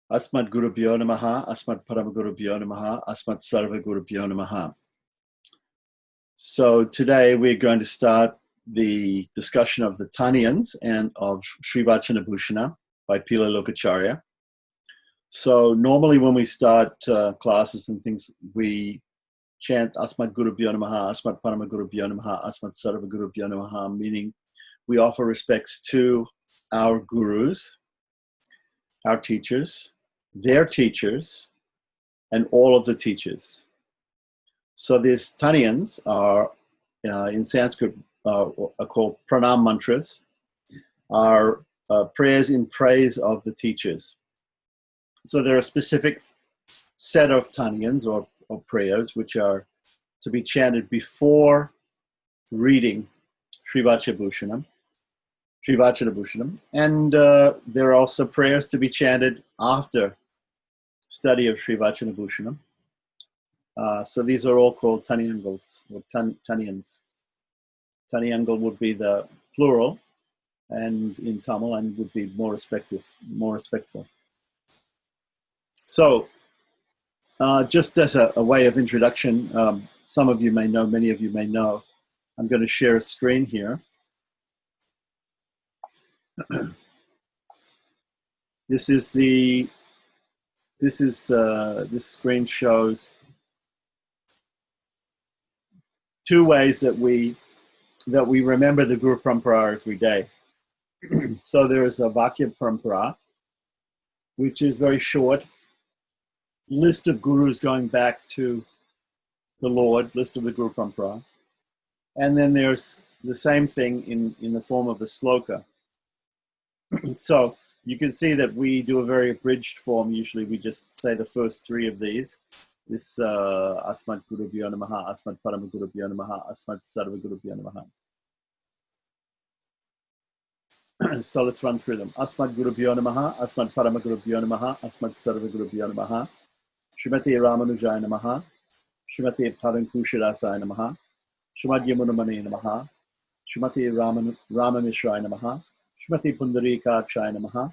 Asmat Gurubhyo Namaha, Asmat Paramagurubhyo Namaha, Asmat Sarva Gurubhyo Namaha. So today we're going to start the discussion of the Tanians and of Sri Vacana Bhusanam by Pila Lokacharya. So normally when we start classes and things, we chant Asmat Gurubhyo Namaha, Asmat Paramagurubhyo Namaha, Asmat Sarva Gurubhyo Namaha, meaning we offer respects to our gurus, our teachers, their teachers, and all of the teachers. So these Tanians are, in Sanskrit, are called pranam mantras, are prayers in praise of the teachers. So there are a specific set of Tanians or prayers which are to be chanted before reading Sri Vacana Bhusanam, and there are also prayers to be chanted after study of Sri Vacana Bhusanam. So these are all called Taniangals, or Tanians. Taniangal would be the plural, and in Tamil, and would be more respectful. So, just as a way of introduction, some of you may know, many of you may know, I'm going to share a screen here. This screen shows two ways that we remember the Guru Parampara every day. So there is a Vakya Parampara, which is very short, list of gurus going back to the Lord, list of the Guru Parampara. And then there's the same thing in the form of a sloka. So you can see that we do a very abridged form. Usually we just say the first three of these. This Asmat Gurubhyo Namaha, Asmat Paramagurubhyo Namaha, Asmat Sarva Gurubhyo Namaha. So let's run through them. Asmat Gurubhyo Namaha, Asmat Paramagurubhyo Namaha, Asmat Sarva Gurubhyo Namaha, Srimati Ramanujaya Namaha, Srimati Parankushirasaya Namaha, Srimad Yamunamani Namaha, Srimati Ramamishrai Namaha, Srimati Pundarikakshaya Namaha,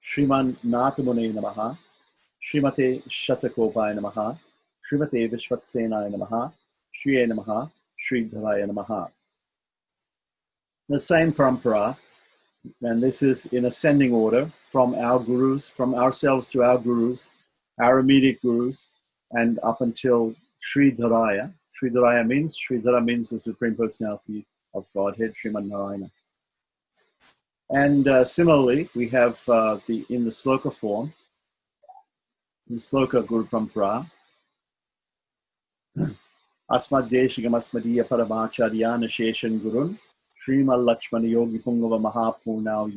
Sriman Nathamune Namaha, Srimati Shatakopaya Namaha, Srimati Vishwaksenaya Namaha, Shriye Namaha, Sridharaya Namaha. The same parampara, and this is in ascending order from our gurus, from ourselves to our gurus, our immediate gurus, and up until Sridharaya. Sridhara means the Supreme Personality of Godhead, Sriman Narayana. And similarly, we have in the sloka form, in sloka Guru Parampara, Asmad Deshigam Asmadiya Paramacharya Sheshan Gurun, Srimal Lakshmana Yogi Pungava Mahapuna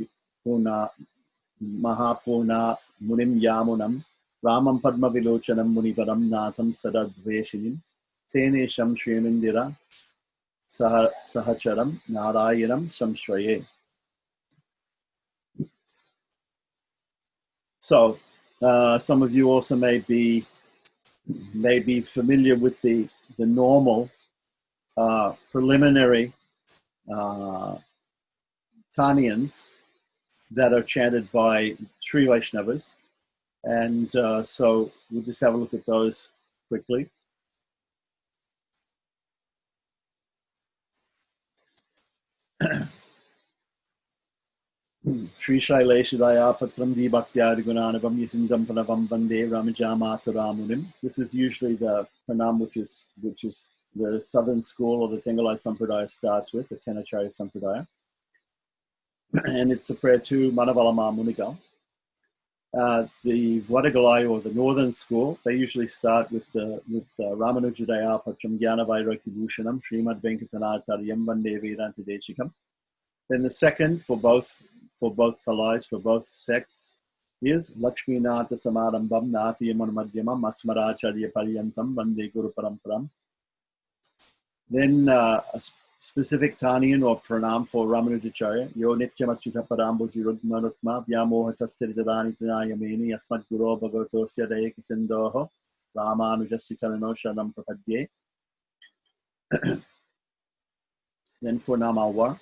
Munim Yamunam, Ramam Padma Vilochanam Muniparam Natham Sadadveshinim, Senesham Srimindira Sahacharam Narayanam Samshraye. So, some of you also may be familiar with the normal preliminary Tanians that are chanted by Sri Vaishnavas, and so we'll just have a look at those quickly. Sri Shaileshadaya Patram Dibhaktya Gunanavam Yasindam Panavam Bande Ramajamata. This is usually the pranam which is the southern school or the Tengalai Sampradaya starts with, the Tenacharya Sampradaya. And it's a prayer to Manavalama Munigal. The Vadagalai or the northern school, they usually start with Ramanujadaya Patram Jnana Vairagya Bhushanam Srimad Venkatanathariam Vande Vedanta Deshikam. Then the second for both Thalais, for both sects, is Lakshmi Natha Samarambam Nathiyaman Madhyamam Asmaracharya Paryantam Vande Guru Paramparam. Then a specific Tanian or pranam for Ramanujacharya, Yo Nityamachyuta Parambuji Rudmarutma Vyamohatasthiritarani Tanayameni Asmat Guru Bhagatosya Dayaka Sindoho Ramanujasya Chalano Sharam Prapadye. Then for Namalwar,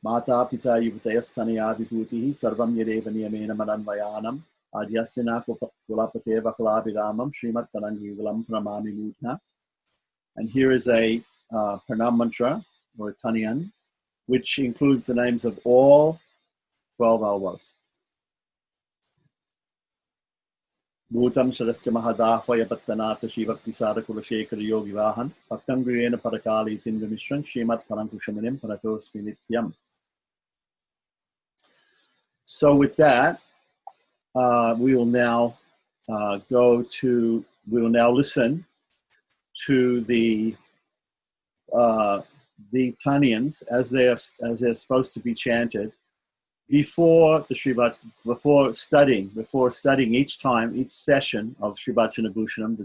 Mata Pita Yuvtayasthanaya Vibhutihi Sarvam Yadeva Niyamena Maranvayanam Adyastina Kulapate Vakalabiramam Srimat Tanangulam Pranamami Mudna. And here is a pranam mantra, or a Tanian, which includes the names of all 12 alvas. Bhutam Sarasya Mahadahvaya Pattanatha Shivakti Sadakula Shekhara Yogi Vahan Bhaktangrirena Parakali Tindra Mishran Srimat Parankushamanim Paratosmi Nityam. So with that, we will now listen to the Tanians as they're supposed to be chanted before studying each session of Sri Vacana Bhusanam.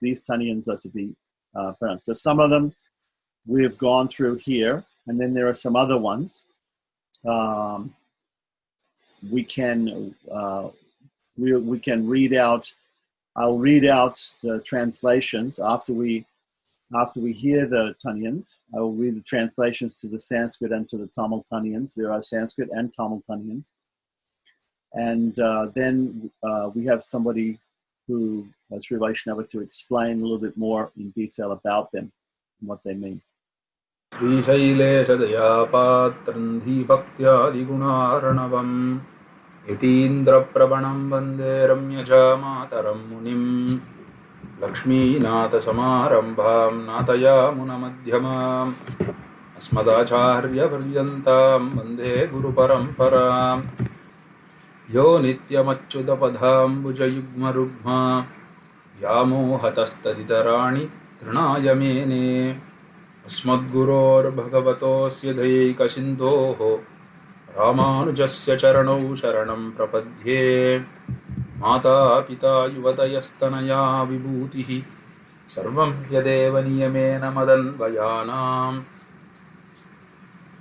These Tanians are to be pronounced. So some of them we have gone through here, and then there are some other ones. We can read out. I'll read out the translations after we hear the Tanians. I will read the translations to the Sanskrit and to the Tamil Tanians. There are Sanskrit and Tamil Tanians. And then we have somebody who, Sri Vaisnava, to explain a little bit more in detail about them and what they mean. Srishaileshayapatrandhibhaktyadigунāranavam Yatīndraprabhanam vande ramyajamātaram munim Lakshmīnāthasamarambhām nātayamunamadhyamām Asmadacharyaparyantam vande guruparamparam Yo nityamachyudapadham bhujayugmarugma Vyamohatastaditarani trinayamene Asmadguror bhagavatosya daikasindhoho Ramanujasya charanau sharanam prapadhye Mata pita yuvatayastanaya vibhutihi Sarvam yadeva niyamena madanvayanam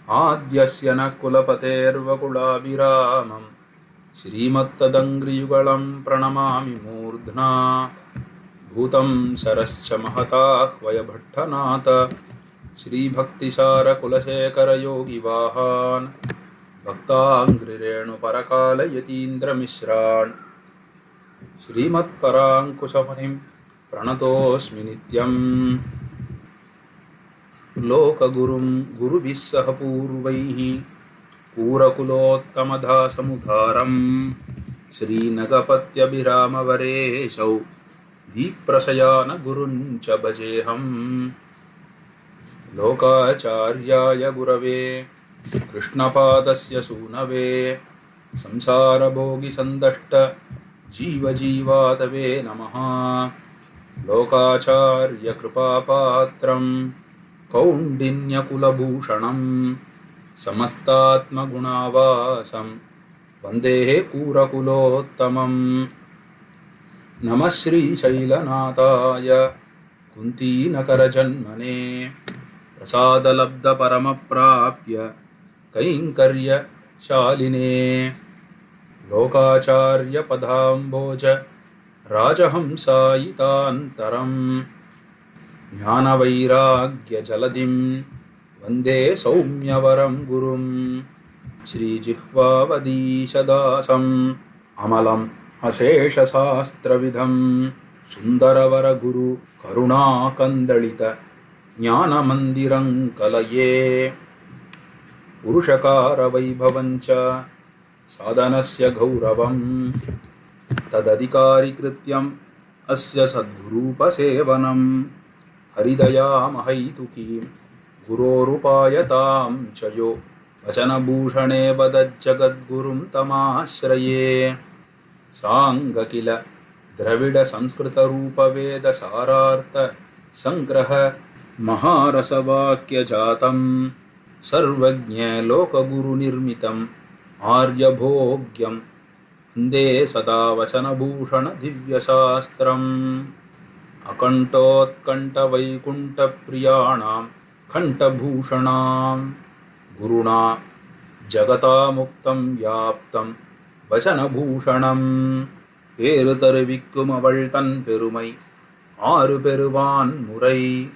Adyasya nakulapatervakulavīrāmam Srimattadangriyugalam pranamami mūrdhna Bhutam sarascha mahatahvaya bhattanāta Shri Bhaktisara Kulasekara Yogi Vahan Bhaktāngrirenu Parakala Yatindra Mishran Shrimat Parankusamanim Pranatosmi Nityam Loka Gurum Guru Vissaha Purvaihi Purakulottama Samudharam Shri Nagapatya Birama Vareshau Viprasayana Guruncha Bhajeham Lokacharyaya Gurave Krishnapadasya Sunave Samsara Bhogi Sandashta Jiva Jivatave Namaha Lokacharya Kripapatram Kaundinya Kulabhushanam Samastatma Gunavasam Vandehe Kurakulottamam Namasri Shailanataya Kunti Nakara Janmane Prasada Labda Paramaprapya Kainkarya Shaline Lokacharya Padhamboja Rajahamsa Itantaram Jnana Vairagya Jaladim Vande Saumyavaram Gurum Shri Jihvavadishadasam Amalam Asesha Sastravidham Sundaravara Guru Karuna Kandalita Jnana Mandirang Kalaye Purushakara Vaibhavancha Sadhanasya Gauravam Tadadikari Krityam Asya Sadgurupa Sevanam Haridaya Mahaituki Gurorupayatam Chayo Vacana Bhushane Badajjagadgurum Tamashraye Sangakila Dravida Samskrita Rupa Veda Sarartha Sangraha Maharasavakya Jatam Sarvajña Loka Guru Nirmitam Arya Bhogyam Vande Sada Vacana Bhushana Divya Shastram Akantot Kanta Vaikunta Priyanam Kanta Bhushanam Guruna Jagata Muktam Yaptam Vacana Bhushanam Perutarvikkum Avaltan Perumai Aru Peruvan Murai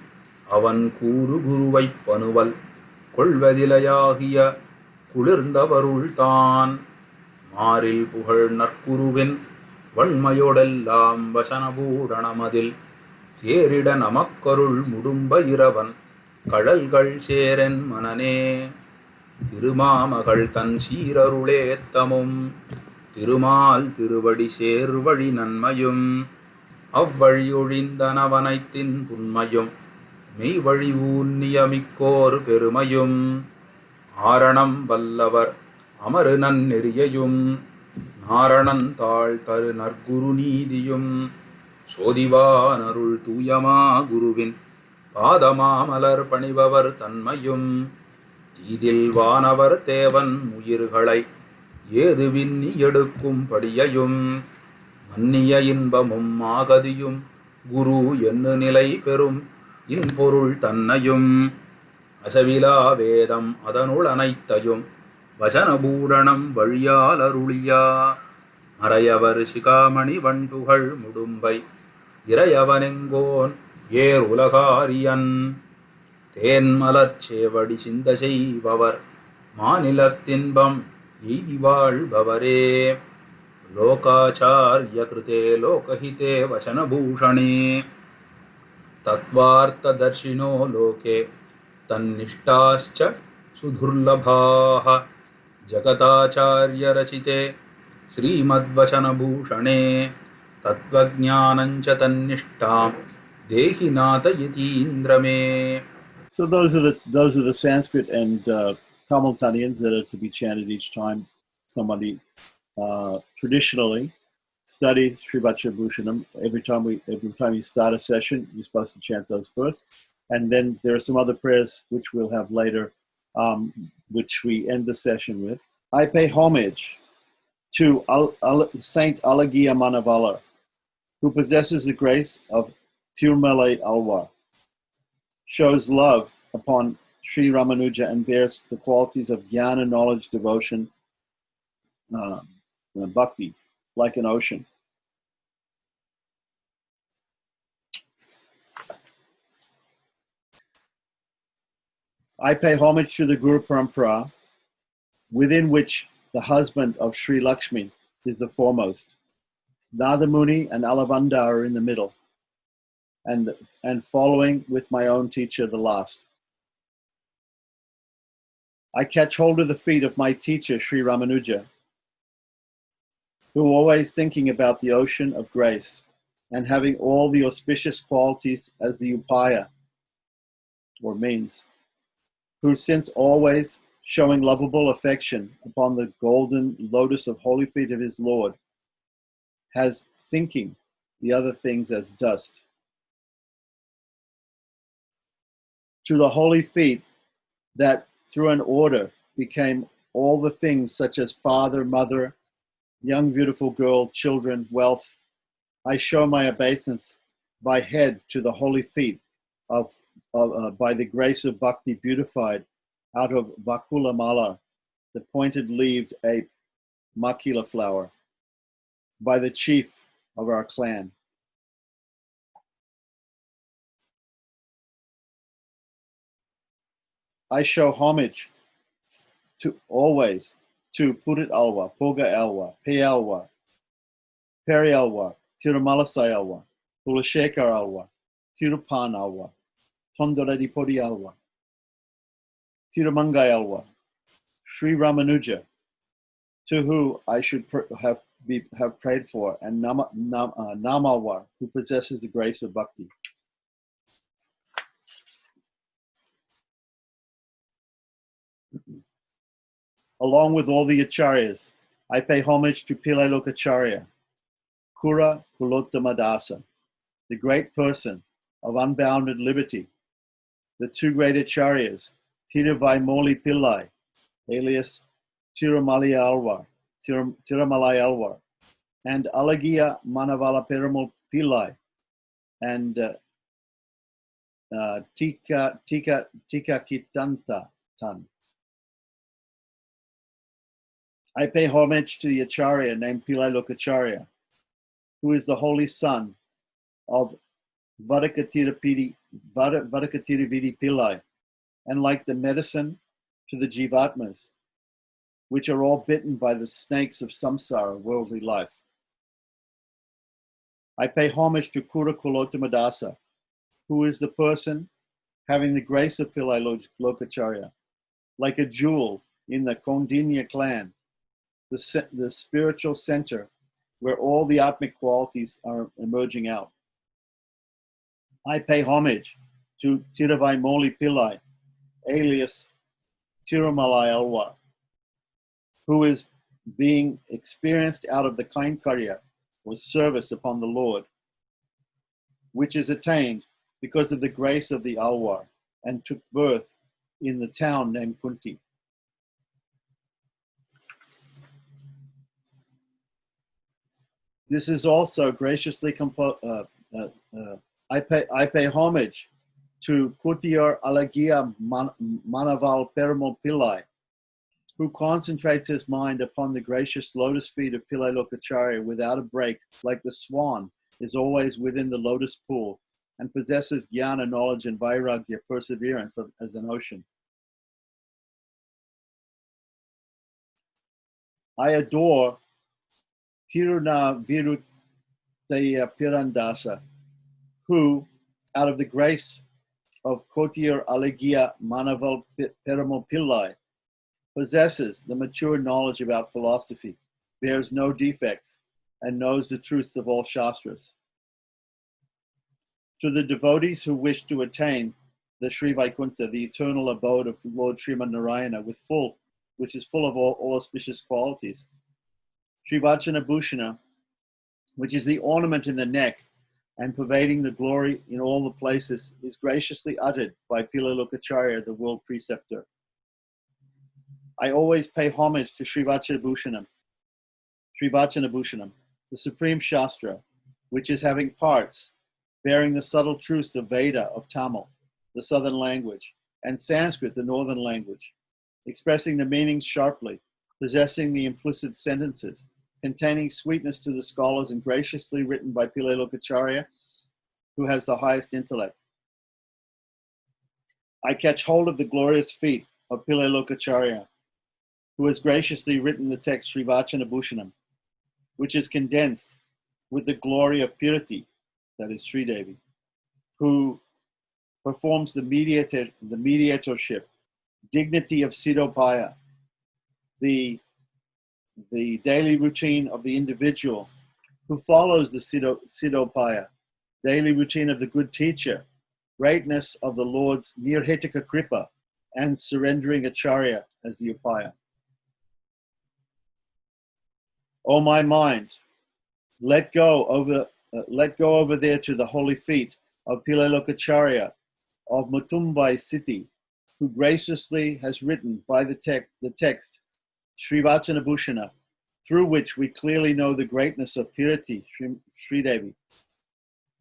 Avan Kuru Guruvai Panuval Kulvadilayahiya Kulirndavarultan Maril Puhar Narkuruvin வன்மையோடெல்லாம் வசனபூடனமதில் தேரிட நமக்கருள் முடும்ப இரவன் கழல்கள் Cheran மனனே. Thirumamagal தன் சீரருளேத்தமும் திருமால் திருவடி சேர்வழி நன்மையும் அவ்வழி ஒழிந்தனவனைத்தின் புன்மையும் மெய்வழி ஊன்னியமிக்கோர் பெருமையும் ஆரணம் வல்லவர் அமரு நன்னெறியையும் நாரணன் தாழ் தரு நற்குரு நீதியும் சோதிவானருள் தூயமா குருவின் பாதமாமலர் பணிபவர் தன்மையும் தீதில் வானவர் தேவன் உயிர்களை ஏது விண்ணி எடுக்கும் படியையும் மன்னிய இன்பமும் ஆகதியும் குரு என்னு நிலை பெறும் இன்பொருள் தன்னையும் அசவிலா வேதம் அதனுள் அனைத்தையும் வசனபூடனம் வழியால் அருளியா மறையவர் சிகாமணி வண்டுகள் முடும்பை இறையவனெங்கோன் ஏர் உலகாரியன் தேன்மலர் சேவடி சிந்த செய்பவர் மாநிலத்தின்பம் எய்தி வாழ்பவரே. லோகாச்சார்ய கிருதே லோகஹிதே வசனபூஷணே தத்வார்த்ததர்ஷினோ லோகே தன்னிஷ்டாश्च சுதுர்லபாः ஜகதாச்சார்யரசிதே ஸ்ரீமத்வசனபூஷணே தத்வஜ்ஞானஞ்ச தன்னிஷ்டாம் தேஹி நாதயதீந்திரமே. So those are the Sanskrit and Tamil Tanians that are to be chanted each time somebody traditionally studies Sri Vacana Bhusanam. Every time you start a session, you're supposed to chant those first, and then there are some other prayers which we'll have later, which we end the session with. I pay homage to Saint Alagiya Manavala, who possesses the grace of Tirumalai Alwar, shows love upon Sri Ramanuja and bears the qualities of jnana, knowledge, devotion, bhakti, like an ocean. I pay homage to the Guru Parampara, within which the husband of Sri Lakshmi is the foremost. Nada Muni and Alavanda are in the middle, and following with my own teacher the last. I catch hold of the feet of my teacher, Sri Ramanuja, who always thinking about the ocean of grace and having all the auspicious qualities as the upaya, or means, who since always showing lovable affection upon the golden lotus of holy feet of his Lord, has thinking the other things as dust. To the holy feet that through an order became all the things such as father, mother, young beautiful girl, children, wealth, I show my obeisance by head to the holy feet by the grace of bhakti beautified out of Vakula Mala, the pointed-leaved ape, Makila flower, by the chief of our clan. I show homage to always to Purit Alwa, Poga Alwa, Pe Alwa, Peri Alwa, Tirumalasai Alwa, Pulashekar Alwa, Tirupan Alwa, Tondaradipodi Alwa, Tirumangai Alwa, Sri Ramanuja, to who I should have prayed for, and Namalwar, who possesses the grace of bhakti. Along with all the acharyas, I pay homage to Pillai Lokacharya, Kura Kulottama Dasa, the great person of unbounded liberty, the two great acharyas, Tiruvaimoli Pillai, alias Tirumalai Alwar, and Alagiya Manavala Perumal Pillai, and Tika Kitanta Tan. I pay homage to the acharya named Pillai Lokacharya, who is the holy son of Vadakatira Vidi Pillai, and like the medicine to the jivatmas, which are all bitten by the snakes of samsara, worldly life. I pay homage to Kura Kulottamadasa, who is the person having the grace of Pillai Lokacharya, like a jewel in the Kondinya clan, the spiritual center where all the Atmic qualities are emerging out. I pay homage to Tiravai Moli Pillai, alias Tirumalai Alwar, who is being experienced out of the Kainkarya, or service upon the Lord, which is attained because of the grace of the Alwar, and took birth in the town named Kunti. This is also graciously I pay homage to Kutiar Alagia Manaval Perumal Pillai, who concentrates his mind upon the gracious lotus feet of Pillai Lokacharya without a break, like the swan is always within the lotus pool, and possesses jnana, knowledge, and vairagya, perseverance, as an ocean. I adore Tiruna Virutaya Pirandasa, who, out of the grace of Kotir Alagia Manaval Perumal Pillai, possesses the mature knowledge about philosophy, bears no defects, and knows the truth of all shastras. To the devotees who wish to attain the Sri Vaikuntha, the eternal abode of Lord Sriman Narayana, which is full of all auspicious qualities, Sri Vacana Bhusanam, which is the ornament in the neck and pervading the glory in all the places, is graciously uttered by Pillai Lokacharya, the world preceptor. I always pay homage to Sri Vacana Bhusanam, the supreme Shastra, which is having parts bearing the subtle truths of Veda, of Tamil, the southern language, and Sanskrit, the northern language, expressing the meanings sharply, possessing the implicit sentences, containing sweetness to the scholars, and graciously written by Pillai Lokacharya, who has the highest intellect. I catch hold of the glorious feet of Pillai Lokacharya, who has graciously written the text Sri Vacana Bhusanam, which is condensed with the glory of purity, that is Sri Devi, who performs the mediatorship, dignity of Siddhopaya, the daily routine of the individual who follows the Siddhopaya, daily routine of the good teacher, greatness of the Lord's Nirhetika Kripa, and surrendering Acharya as the Upaya. O my mind, let go over there to the holy feet of Pillai Lokacharya of Mumbai city, who graciously has written by the text Sri Vacana Bhusanam, through which we clearly know the greatness of purity, Sri Devi,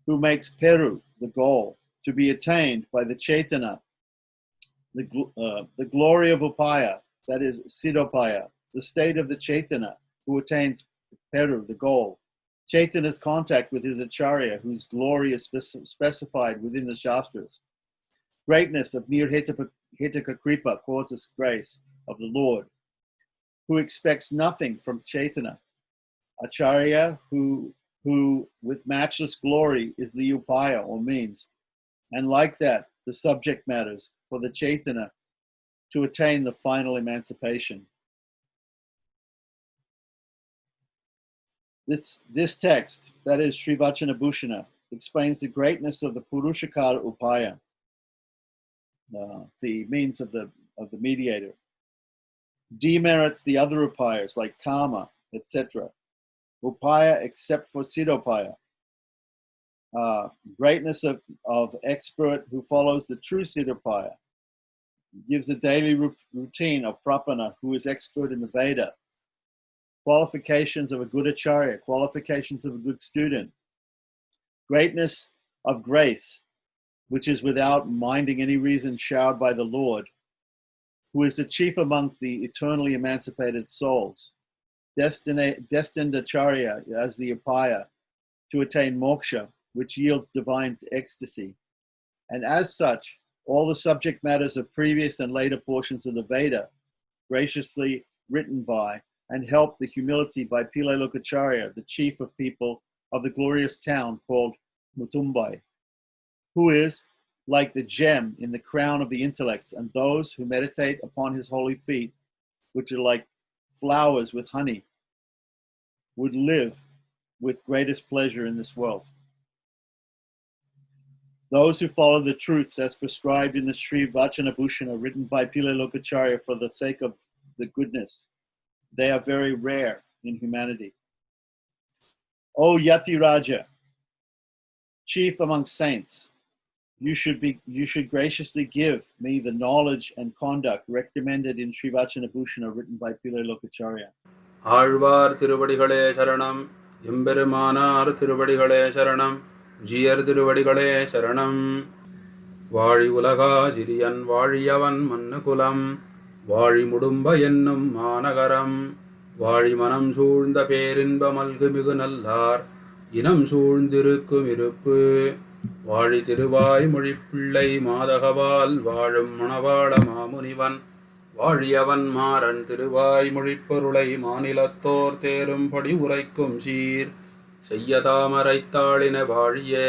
who makes Peru the goal to be attained by the Chaitanya, the glory of Upaya, that is Siddhopaya, the state of the Chaitanya, who attains Peru, the goal. Chaitanya's contact with his Acharya, whose glory is specified within the Shastras. Greatness of Nirhetika Kripa, causes grace of the Lord, who expects nothing from Chaitanya. Acharya, who with matchless glory is the Upaya, or means, and like that, the subject matters for the Chaitanya to attain the final emancipation. This text, that is Sri Vacana Bhusanam, explains the greatness of the Purushakara Upaya, the means of the mediator, demerits the other upayas like Kama, etc. Upaya except for Siddhopaya. Greatness of expert who follows the true Siddhopaya, gives the daily routine of Prapana, who is expert in the Veda. Qualifications of a good Acharya, qualifications of a good student. Greatness of grace, which is without minding any reason showered by the Lord, who is the chief among the eternally emancipated souls. Destined Acharya as the Upaya to attain moksha, which yields divine ecstasy. And as such, all the subject matters of previous and later portions of the Veda, graciously written by and helped the humility by Pillai Lokacharya, the chief of people of the glorious town called Mutumbai, who is like the gem in the crown of the intellects, and those who meditate upon his holy feet, which are like flowers with honey, would live with greatest pleasure in this world. Those who follow the truths as prescribed in the Sri Vacana Bhusanam, written by Pillai Lokacharya for the sake of the goodness, they are very rare in humanity. O Yati Raja, chief among saints, you should graciously give me the knowledge and conduct recommended in Sri Vacana Bhusanam, written by Pillai Lokacharya. Alvar திருவடிகளே சரணம், எம்பெருமானார் திருவடிகளே சரணம், ஜீயர் திருவடிகளே சரணம். வாழி உலகாசிரியன் வாழியவன் மன்னுகுலம், வாழி முடும்ப என்னும் மாநகரம், வாழி மனம் சூழ்ந்த பேரின்ப மல்கு மிகு நல்லார் இனம் சூழ்ந்திருக்கும் இருப்பு, வாழி திருவாய் மொழிப்பிள்ளை மாதகவால் வாழும் மணவாள மாமுனிவன், வாழியவன் மாறன் திருவாய் மொழிப்பொருளை மாநிலத்தோர் தேரும்படி உரைக்கும் சீர், செய்ய தாமரைத்தாளின வாழியே,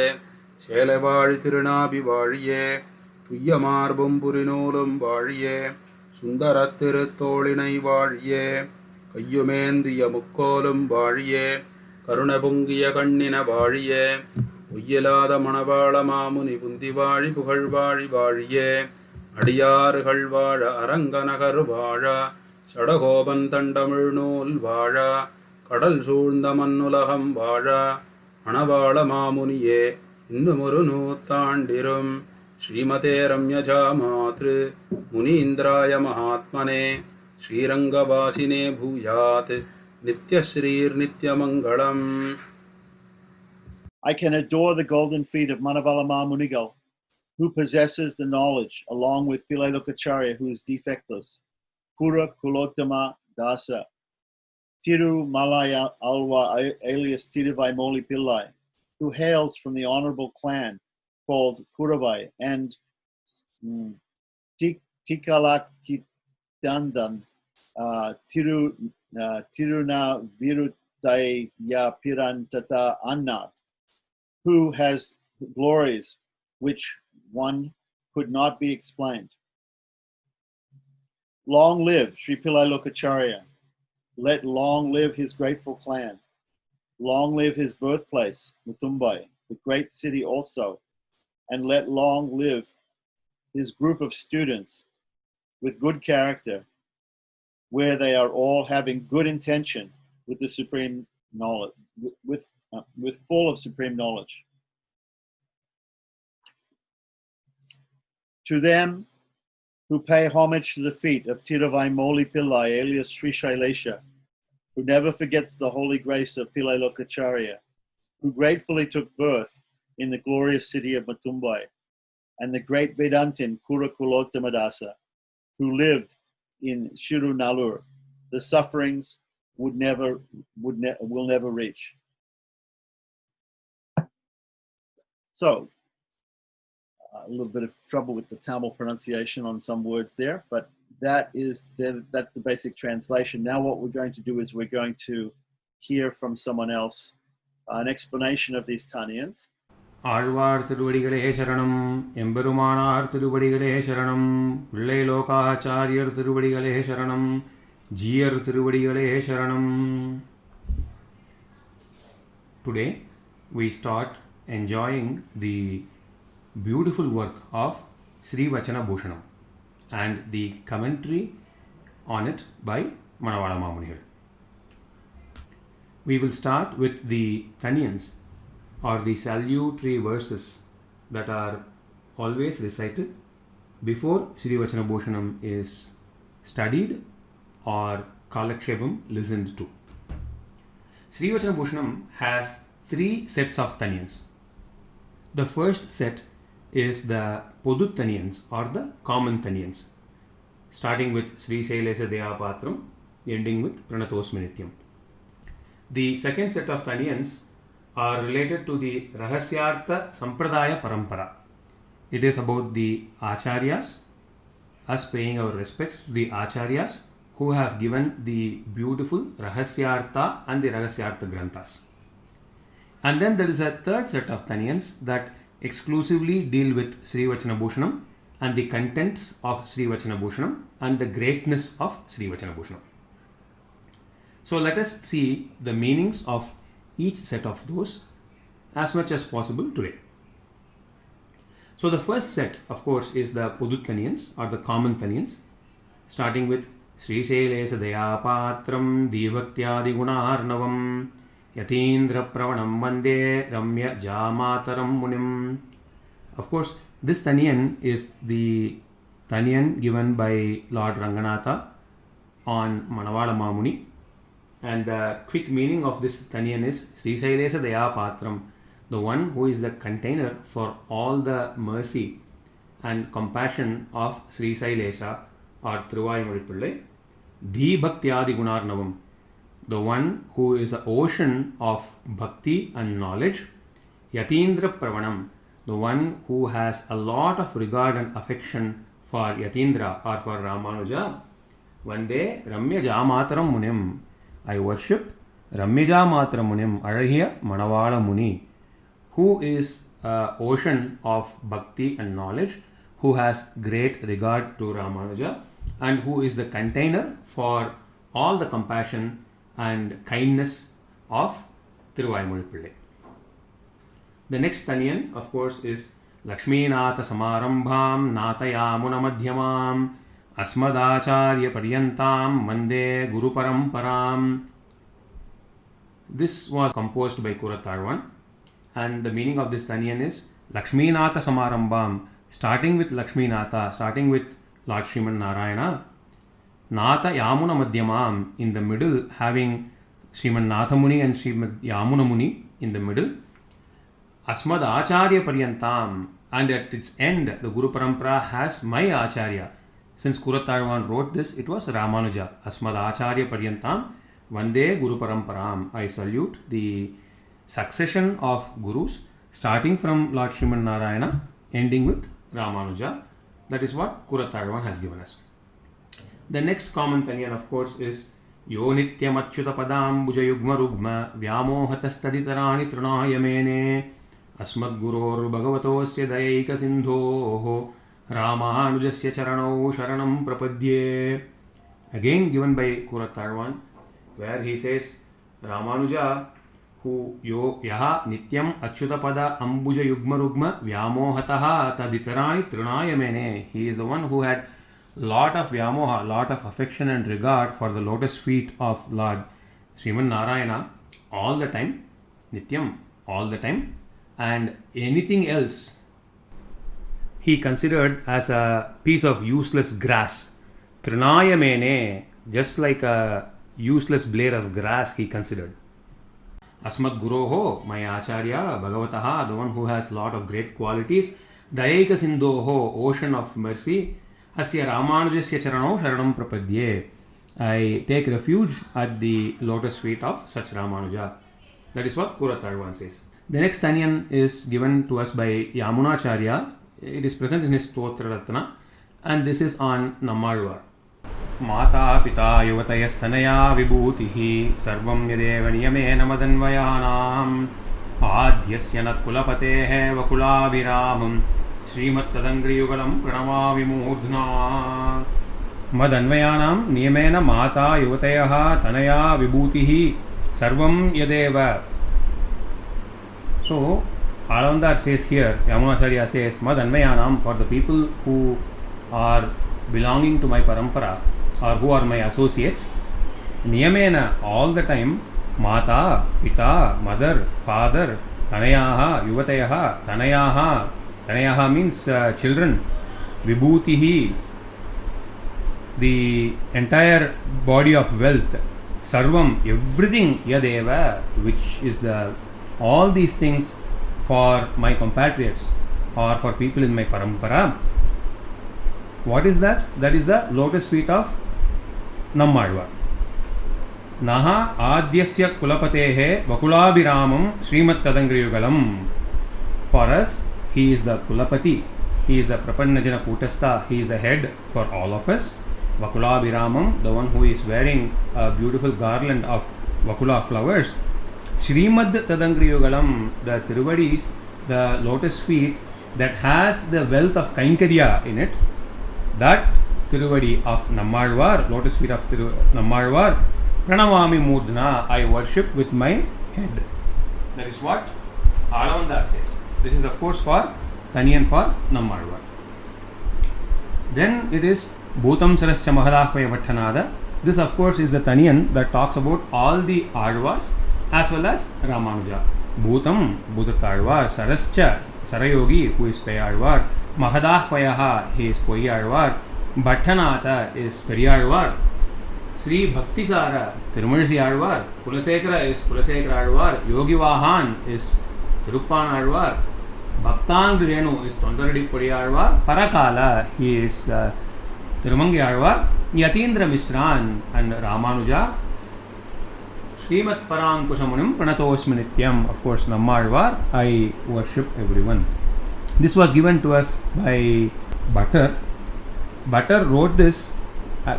சேலை வாழி திருநாபி வாழியே, துய்ய மார்பும் புரிநூலும் வாழியே, சுந்தரத் திருத்தோளினை வாழியே, கையுமேந்திய முக்கோலும் வாழியே, கருண பொங்கிய கண்ணின வாழியே, பொய்யிலாத மணவாள மாமுனி புந்தி வாழி புகழ் வாழி வாழியே, அடியாறுகள் வாழ அரங்கநகர் வாழ, சடகோபன் தண்டமிழ் நூல் வாழ, கடல் சூழ்ந்த மண்ணுலகம் வாழ, மணவாள மாமுனியே இன்னுமொரு நூத்தாண்டிரும், ஸ்ரீமதே ரம்யஜா மாத்ரு முனீந்திராய மகாத்மனே, ஸ்ரீரங்கவாசினே பூயாத் நித்யஸ்ரீர் நித்யமங்கலம். I can adore the golden feet of Manavala Munigal, who possesses the knowledge, along with Pillai Lokacharya, who is defectless, Kura Kulottama Dasa, Tiru Malaya Alwa alias Tiruvaimoli Pillai, who hails from the honorable clan called Kuravai, and Tikalakitandan Tiruna Virutaya Pirantata Annat, who has glories which one could not be explained. Long live Sri Pillai Lokacharya. Let long live his grateful clan. Long live his birthplace, Mutumbai, the great city also. And let long live his group of students with good character, where they are all having good intention with the supreme knowledge, with full of supreme knowledge. To them who pay homage to the feet of Tiruvaimoli Pillai, alias Sri Shailesha, who never forgets the holy grace of Pillai Lokacharya, who gratefully took birth in the glorious city of Mutumbai, and the great Vedantin Kurakulottamadasa, who lived in Shirunallur, the sufferings will never reach. So, a little bit of trouble with the Tamil pronunciation on some words there, but that's the basic translation. Now what we're going to do is we're going to hear from someone else an explanation of these Tanians. Alvar திருவடிகளே சரணம், எம்பெருமானார் திருவடிகளே சரணம், பிள்ளை லோகாச்சாரியர் திருவடிகளே சரணம், ஜீயர் திருவடிகளே சரணம். Today we start enjoying the beautiful work of Sri Vacana Bhusanam and the commentary on it by Manavala Mamunigal. We will start with the Tanians, or the salutary verses that are always recited before Sri Vacana Bhusanam is studied or Kalakshepam listened to. Sri Vacana Bhusanam has 3 sets of Tanians. The first set is the Podu Tanians, or the common Tanians, starting with Sri Shailesa Deyapatram, ending with Pranatosminityam. The second set of Tanians are related to the Rahasyartha Sampradaya Parampara. It is about the Acharyas, us paying our respects to the Acharyas who have given the beautiful Rahasyartha and the Rahasyartha Granthas. And then there is a third set of Tanians that exclusively deal with Sri Vacana Bhusanam and the contents of Sri Vacana Bhusanam and the greatness of Sri Vacana Bhusanam. So let us see the meanings of each set of those as much as possible today. So the first set, of course, is the Pudut Tanians or the common Tanians, starting with Sri Shailesa Dayapatram Divaktyadi Gunarnavam Yatindra Pravanam Vande Ramya Jamataram Munim. Of course, this Taniyan is the Taniyan given by Lord Ranganatha on Manavada Mamuni. And the quick meaning of this Taniyan is Sri Shailesa Dayapatram, the one who is the container for all the mercy and compassion of Sri Shailesa or Thiruvaimozhipillai, Dhi Bhaktyadi Gunarnavam, the one who is an ocean of bhakti and knowledge, Yatindra Pravanam, the one who has a lot of regard and affection for Yatindra or for Ramanuja, Vande Ramya Jamataram Munim, I worship Ramya Jamataram Munim, Azhagiya Manavada Muni, who is an ocean of bhakti and knowledge, who has great regard to Ramanuja, and who is the container for all the compassion and kindness of Thiruvaimozhipillai. The next Taniyan, of course, is Lakshminatha Samarambham Natayamuna Madhyamam Asmadacharya Paryantam Mande Guru Paramparam. This was composed by Kurattarwan, and the meaning of this Taniyan is Lakshminatha Samarambham, starting with Lakshminatha, starting with Lord Sriman Narayana, Nata Yamuna Madhyamam, in the middle, having Sriman Natha Muni and Srimad Yamuna Muni in the middle, Asmad Acharya Paryantam, and at its end, the Guru Parampara has my Acharya. Since Kurattarwan wrote this, it was Ramanuja. Asmad Acharya Paryantam, Vande Guru Paramparam. I salute the succession of Gurus, starting from Lord Sriman Narayana, ending with Ramanuja. That is what Kurattarwan has given us. The next common Taniyan, of course, is Yo Nityam Achyuta Padam Bhuja Yugma Rugma Vyamohatastaditarani Trunaya Mene Asmad Guror Bhagavatosya Dayaika Sindhoho Ramanujasya Charanau Sharanam Prapadye. Again given by Kurattarwan, where he says Ramanuja, who yaha nityam achyuta pada ambuja yugma rugma vyamohataha taditarani trunaya mene. He is the one who had lot of vyamoha, lot of affection and regard for the lotus feet of Lord Sriman Narayana all the time, nityam, all the time, and anything else he considered as a piece of useless grass. Trunaya mene, just like a useless blade of grass he considered. Asmat Guroho, my Acharya, Bhagavataha, the one who has lot of great qualities, Dayaika Sindhoho, ocean of mercy, Asya Ramanujasya Charanau Sharanam Prapadye. I take refuge at the lotus feet of such Ramanuja. That is what Kurattarwan says. The next Taniyan is given to us by Yamunacharya. It is present in his Stotra Ratna, and this is on Nammalvar. Mata Pita Yuvatayasthanaya Vibhutihi Sarvam Yadev Niyamena Madanvayanam Adyasya Nat Kulapatehe Vakulaviramam Srimat Tadangri Pranama Vimudhna. Madanvayanam Niyamena Mata Yuvatayaha Tanaya Vibhutihi Sarvam Yadeva. So Alandar says here, Yamunacharya says, Madanvayanam, for the people who are belonging to my parampara or who are my associates, Niyamena, all the time, Mata, Pita, mother, father, Tanayaha, Yuvatayaha, Tanayaha. Tanayaha means children. Vibhutihi, the entire body of wealth. Sarvam, everything, Yadeva, which is the all these things for my compatriots or for people in my parampara. What is that? That is the lotus feet of Nammalvar. Naha Adyasya Kulapatehe Vakulabhiramam Srimat Tadangriyugalam. For us, he is the Kulapati, he is the Prapannajana Kutastha, he is the head for all of us. Vakulabhiramam, the one who is wearing a beautiful garland of Vakula flowers. Srimad Tadangriyugalam, the Tiruvadis, the lotus feet that has the wealth of Kainkarya in it, that Tiruvadi of Nammalvar, lotus feet of Nammalvar, Pranamami Mudna, I worship with my head. That is what Alavandar says. This is of course for Tanian for Nammalvar. Then it is Bhutam Sarasya Mahadahvaya Vattanada. This of course is the Tanian that talks about all the Alvars as well as Ramanuja. Bhutam, Bhutataalvar, Sarascha, Sarayogi, who is Peyalvar, Mahadahvayaha, he is Poyalvar, Bhattanatha is Periyalvar, Sri Bhaktisara, Thirumalsi Alvar, Kulasekara is Kulasekara Alvar, Yogi Vahan is Tiruppan Alvar, Bhaktang Renu is Tondaradi Puriyalvar, Parakala, he is Tirumangi Alvar, Yatindra Misran and Ramanuja, Srimat Parankushamunim Pranatosmi Nityam, of course Nammalvar, I worship everyone. This was given to us by Bhatter. Bhatter wrote this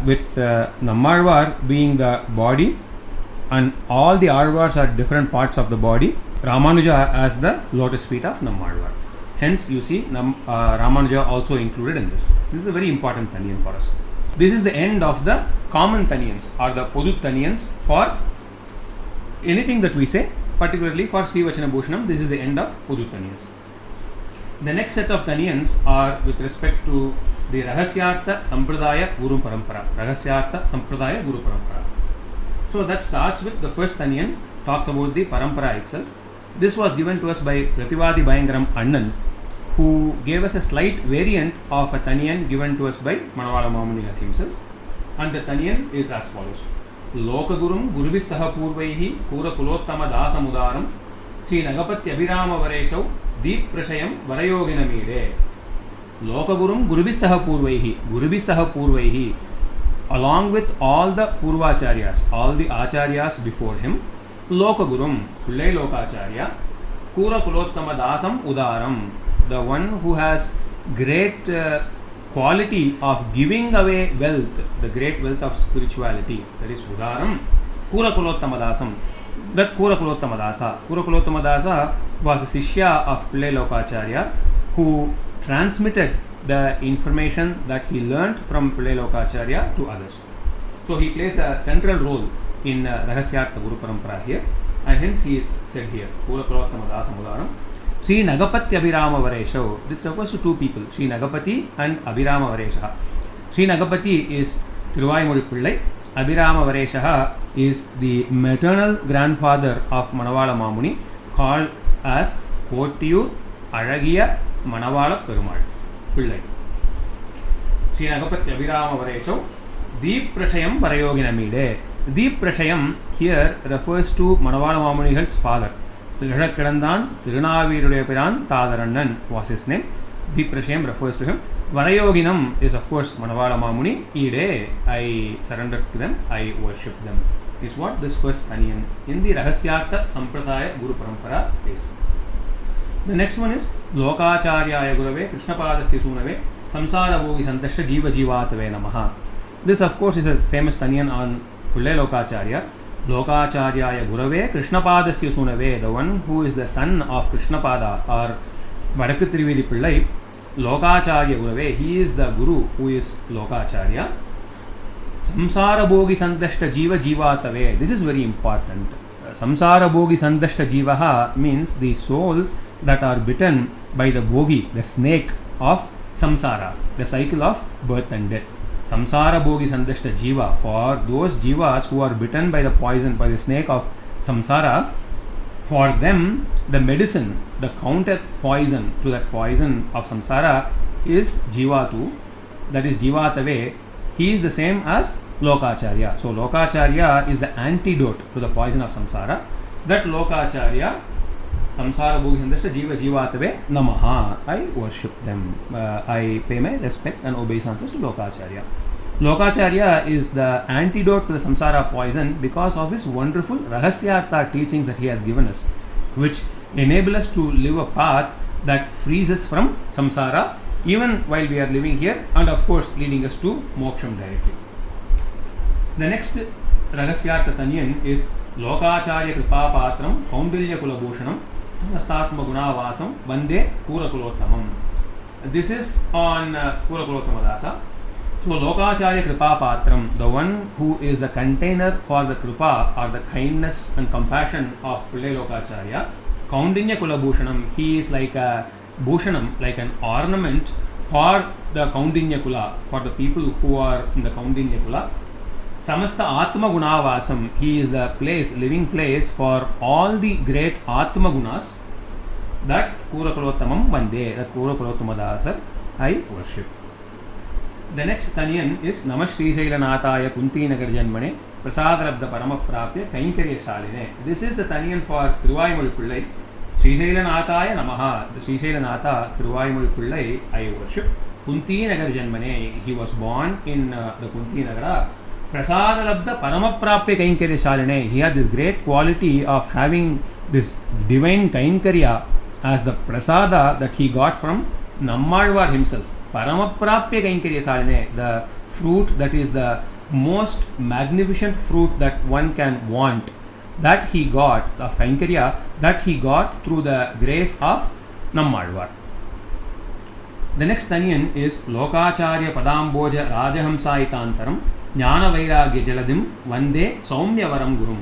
with Nammalvar being the body and all the Alvars are different parts of the body, Ramanuja as the lotus feet of Nammalvar. Hence you see Ramanuja also included in this. This is a very important Taniyan for us. This is the end of the common Taniyans or the Podu Taniyans for anything that we say, particularly for Sri Vacana Bhusanam. This is the end of Podu Taniyans. The next set of Taniyans are with respect to the Rahasyartha Sampradaya Guru Parampara. Rahasyartha Sampradaya Guru Parampara. So that starts with the first Taniyan, talks about the Parampara itself. This was given to us by Prativadi Bayangaram Annan, who gave us a slight variant of a Taniyan given to us by Manavala Mamuni himself. And the Taniyan is as follows. Lokagurum Gurubis Sahapurvaihi Kura Kulottama Dasamudaram Sri Nagapati Abhirama Vareshau Deep Prashayam Varayoginamide. Lokagurum Gurubis Sahapurvaihi, along with all the Purvacharyas, all the Acharyas before him, Lokagurum, Pillai Lokacharya, Kura Kulottama Dasam Udaram, the one who has great quality of giving away wealth, the great wealth of spirituality, that is Udaram, Kura Kulottama Dasam. That Kura Kulottama Dasa was a Sishya of Pillai Lokacharya who transmitted the information that he learnt from Pillai Lokacharya to others. So he plays a central role in Rahasyartha Guru Parampara here, and hence he is said here, Kura Kulottama Dasa Mudaram. Sri Nagapati Abhirama Varesho. This refers to two people, Sri Nagapati and Abhirama Varesha. Sri Nagapati is Tiruvayamudi Pillai. Abhirama Varesha is the maternal grandfather of Manavala Mamuni, called as Kottiyur Alagiya Manavala Perumal Pillai. Sri Nagapati Abhirama Varesho, Deep Prashayam Varayoginamide. Deep Prashayam here refers to Manavala Mamuni's father. Tirudakkidandan Tirunavirude Piran Thadarannan was his name. Deep Prashayam refers to him. Varayoginam is of course Manavala Mamuni. Ide, I surrender to them, I worship them. Is what this first Taniyan in the Rahasyartha Sampradaya Guru Parampara is. The next one is Lokacharya Gurave Krishnapadasya Sunave Samsara Bhogi Santashta Jiva Jivatave Namaha. This of course is a famous Taniyan on Pillai Lokacharya. Lokacharya Gurave Krishnapadasya Sunave, the one who is the son of Krishnapada or Vadakku Trivedi Pillai. Lokacharya Gurave, he is the Guru who is Lokacharya. Samsara Bhogi Santashta Jiva Jivatave. This is very important. Samsara Bhogi Santashta Jivaha means the souls that are bitten by the Bhogi, the snake of Samsara, the cycle of birth and death. Samsara Bhogi Santashta Jiva, for those Jivas who are bitten by the poison, by the snake of Samsara, for them the medicine, the counter poison to that poison of Samsara is Jivatu, that is Jivatave. He is the same as Lokacharya. So Lokacharya is the antidote to the poison of Samsara. That Lokacharya, Samsara Bhogi Santashta Jiva Jivatave Namaha, I worship them. I pay my respect and obeisance to Lokacharya. Lokacharya is the antidote to the Samsara poison because of his wonderful Rahasyartha teachings that he has given us, which enable us to live a path that frees us from Samsara even while we are living here, and of course leading us to Moksham directly. The next Rahasyartha Taniyan is Lokacharya Kripapatram Kaundilya Kulabhushanam Samastatma Gunavasam Vande Kurakulottamam. This is on Kurakulottamadasa. So Lokacharya Kripapatram, the one who is the container for the Kripa or the kindness and compassion of Pillai Lokacharya, Kaundinya Kulabhushanam, he is like a Bhushanam, like an ornament for the Kaundinya Kula, for the people who are in the Kaundinya Kula. Samasta Atma Gunavasam, he is the place, living place for all the great Atma Gunas. That Kurakulottamam Vande, that Kurakulottamadaasar, I worship. The next Taniyan is Namah Shri Shailanataya Kunti Nagar Janmane Prasadarabda Paramaprapya Kainkarya Shaline. This is the Taniyan for Thiruvaimozhi Pillai. Shri Shailanataya Namaha, the Shri Shailanatha Thiruvaimozhi Pillai, I worship. Kunti Nagar Janmane, he was born in the Kunti Nagara. Prasadarabda Paramaprapya Kainkarya Shaline, he had this great quality of having this divine Kainkarya as the prasada that he got from Nammalvar himself. Paramaprapya Kainkarya Saline, the fruit that is the most magnificent fruit that one can want, that he got of Kainkarya, that he got through the grace of Nammalvar. The next Taniyan is Lokacharya Padamboja Rajahamsaitantaram Jnana Vairagya Jaladim Vande Saumyavaram Gurum.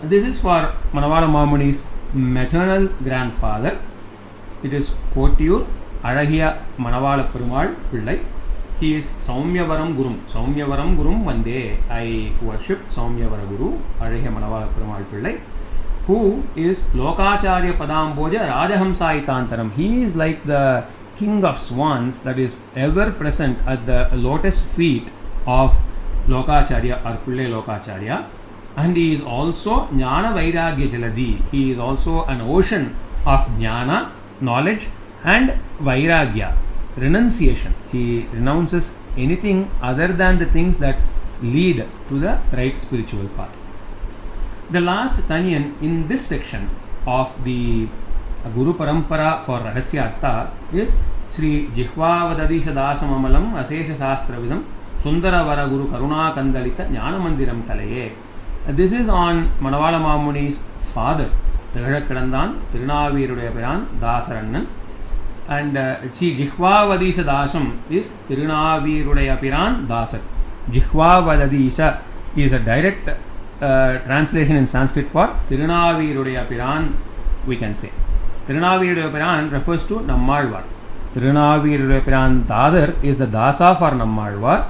This is for Manavala Mamuni's maternal grandfather. It is Kottiur Alahiya Manavala Perumal Pillai. He is Saumyavaram Gurum. Saumyavaram Gurum Vande. I worship Saumyavara Guru, Alahiya Manavala Perumal Pillai, who is Lokacharya Padamboja Rajahamsaitantaram. He is like the king of swans that is ever present at the lotus feet of Lokacharya or Pillai Lokacharya. And he is also Jnana Vairagya Jaladi. He is also an ocean of Jnana, knowledge, and Vairagya, renunciation. He renounces anything other than the things that lead to the right spiritual path. The last Taniyan in this section of the Guru Parampara for Rahasyartha is Sri Jihvavadadisha Dasamamalam Asesha Sastravidam Sundara Vara Guru Karuna Kandalita Jnana Mandiram Kalaye. This is on Manavala Mamuni's father, Tirhakkadandan, Tirunavirudaiyapiran, Dasarannan. And Sri Jihvavadisha Dasam is Tirunavirudaiyapiran Dasar. Jihvavadisha is a direct translation in Sanskrit for Tirunavirudaiyapiran, we can say. Tirunavirudaiyapiran refers to Nammalvar. Tirunavirudaiyapiran Dadar is the Dasa for Nammalvar.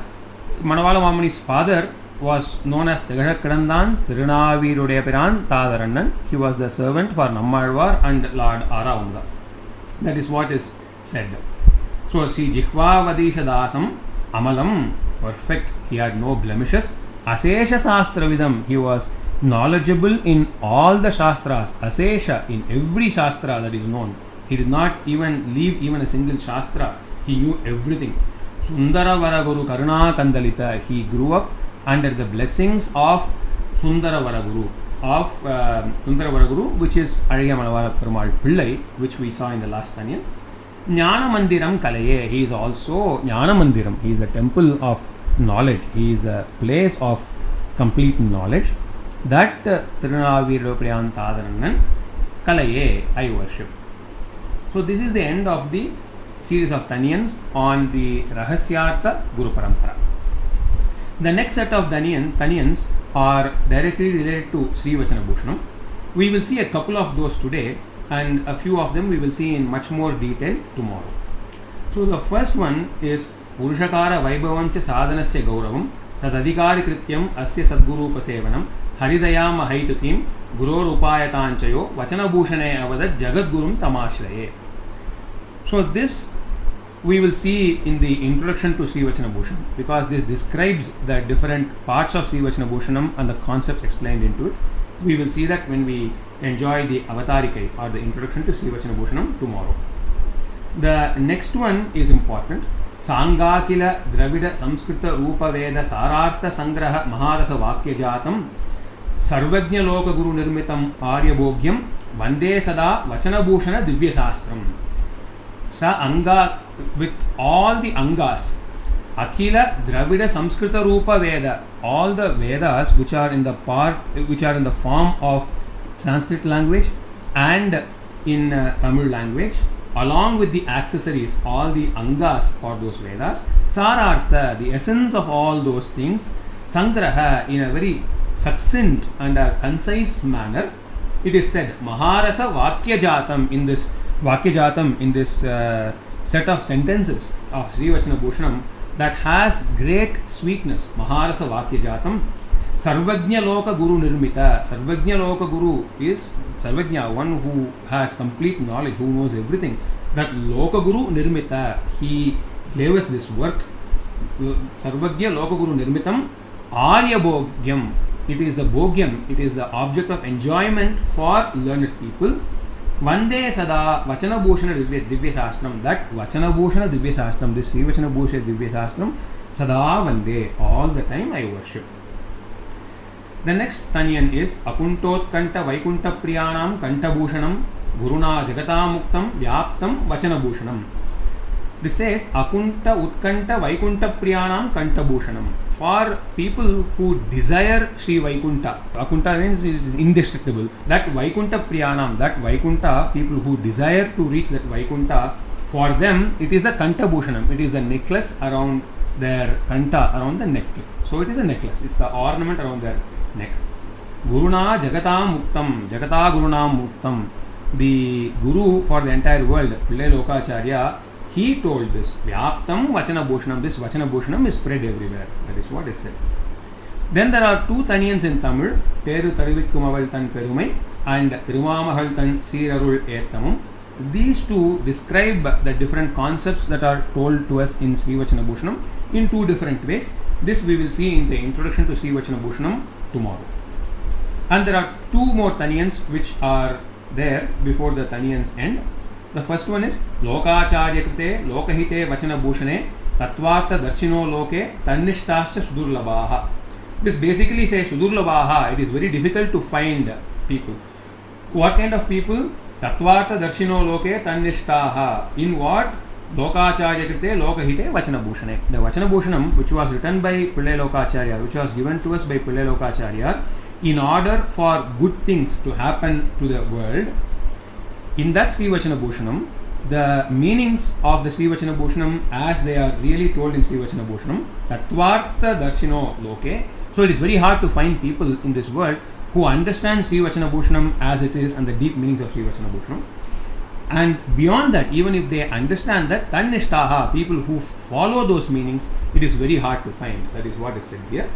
Manavala Mamuni's father was known as Tirhakkadandan Tirunavirudaiyapiran Thadarannan. He was the servant for Nammalvar and Lord Aravanga. That is what is said. So, Sri Jihvavadisha Dasam Amalam, perfect, he had no blemishes. Asesha Sastravidam, he was knowledgeable in all the Shastras. Asesha, in every Shastra that is known. He did not even leave even a single Shastra. He knew everything. Sundara Varaguru Karuna Kandalita, he grew up under the blessings of Sundara Varaguru, which is Alahiya Manavala Perumal Pillai, which we saw in the last Taniyan. Jnana Mandiram Kalaye, he is also Jnana Mandiram, he is a temple of knowledge, he is a place of complete knowledge. That Tirunavirudaiyapiran Thadarannan Kalaye, I worship. So this is the end of the series of Taniyans on the Rahasyartha Guru Parampara. The next set of Taniyans are directly related to Sri Vacana Bhusanam. We will see a couple of those today, and a few of them we will see in much more detail tomorrow. So the first one is Purushakara Vaibhavancha Sadhanasya Gauravam Tadadhikari Krityam Asya Sadguru Upasevanam Haridayama Haitukim Guror Upayatanchayo Vacana Bhushane Avada Jagadgurum Tamashraye. So this we will see in the introduction to Sri Vacana Bhusanam, because this describes the different parts of Sri Vacana Bhusanam and the concept explained into it. We will see that when we enjoy the Avatarikai or the introduction to Sri Vacana Bhusanam tomorrow. The next one is important. Sangakila Dravida Samskrita Rupa Veda Sarartha Sangraha Maharasa Vakya Jatam Sarvajna Loka Guru Nirmitam Arya Bhogyam Vande Sada Vacana Bhushana Divya Sastram. Sa Anga, with all the Angas, Akhila Dravida Samskrita Rupa Veda. All the Vedas which are in the form of Sanskrit language and in Tamil language, along with the accessories, all the angas for those Vedas, Sarartha, the essence of all those things, Sangraha, in a very succinct and a concise manner, it is said, Maharasa Vakyajatam in this set of sentences of Sri Vacana Bhusanam that has great sweetness. Maharasa Vakyajatam. Sarvajna Loka Guru Nirmita. Sarvajna Loka Guru is Sarvajna, one who has complete knowledge, who knows everything. That Loka Guru Nirmita, he gave us this work. Sarvajna Loka Guru Nirmitam Arya Bhogyam. It is the Bhogyam, it is the object of enjoyment for learned people. Vande Sada Vacana Bhushana Divya Shastram. That Vacana Bhushana Divya Shastram, this Sri Vacana Bhushana Divya Shastram, Sada Vande, all the time I worship. The next Tanian is Akuntot Kanta Vaikunta Priyanam Kanta Bhushanam Guruna Jagata Muktam Vyaptam Vacana Bhushanam. This says Akunta Utkanta Vaikunta Priyanam Kanta Bhushanam. For people who desire Sri Vaikunta, Akunta means it is indestructible. That Vaikunta Priyanam, that Vaikunta, people who desire to reach that Vaikunta, for them it is a Kanta Bhushanam. It is a necklace around their Kanta, around the neck. So it is a necklace, it's the ornament around their neck. Guruna Jagata Muktam, Jagata Guruna Muktam. The Guru for the entire world, Pillai Lokacharya, he told this. Vyaptam Vacana Bhushanam. This Vacana Bhushanam is spread everywhere. That is what is said. Then there are two Tanians in Tamil, Peru Tarivikkumaval Tan Perumai and Tirumamahal Tan Seerarul Ettamum. These two describe the different concepts that are told to us in Sri Vacana Bhusanam in two different ways. This we will see in the introduction to Sri Vacana Bhusanam tomorrow. And there are two more Tanians which are there before the Tanians end. The first one is Lokacharya Krite Lokahite Vacana Bhushane Tatvartha Darshino Loke Tannishtascha Sudurlabaha. This basically says Sudurlabaha, it is very difficult to find people. What kind of people? Tatvartha Darshino Loke Tannishtaha. In what? Lokacharya Krite Lokahite Vacana Bhushane. The Vacana Bhushanam, which was written by Pillai Lokacharya, which was given to us by Pillai Lokacharya, in order for good things to happen to the world. In that Sri Vacana Bhusanam, the meanings of the Sri Vacana Bhusanam as they are really told in Sri Vacana Bhusanam, Tatvartha Darshino Loke. So it is very hard to find people in this world who understand Sri Vacana Bhusanam as it is and the deep meanings of Sri Vacana Bhusanam. And beyond that, even if they understand that, Tannishtaha, people who follow those meanings, it is very hard to find. That is what is said here.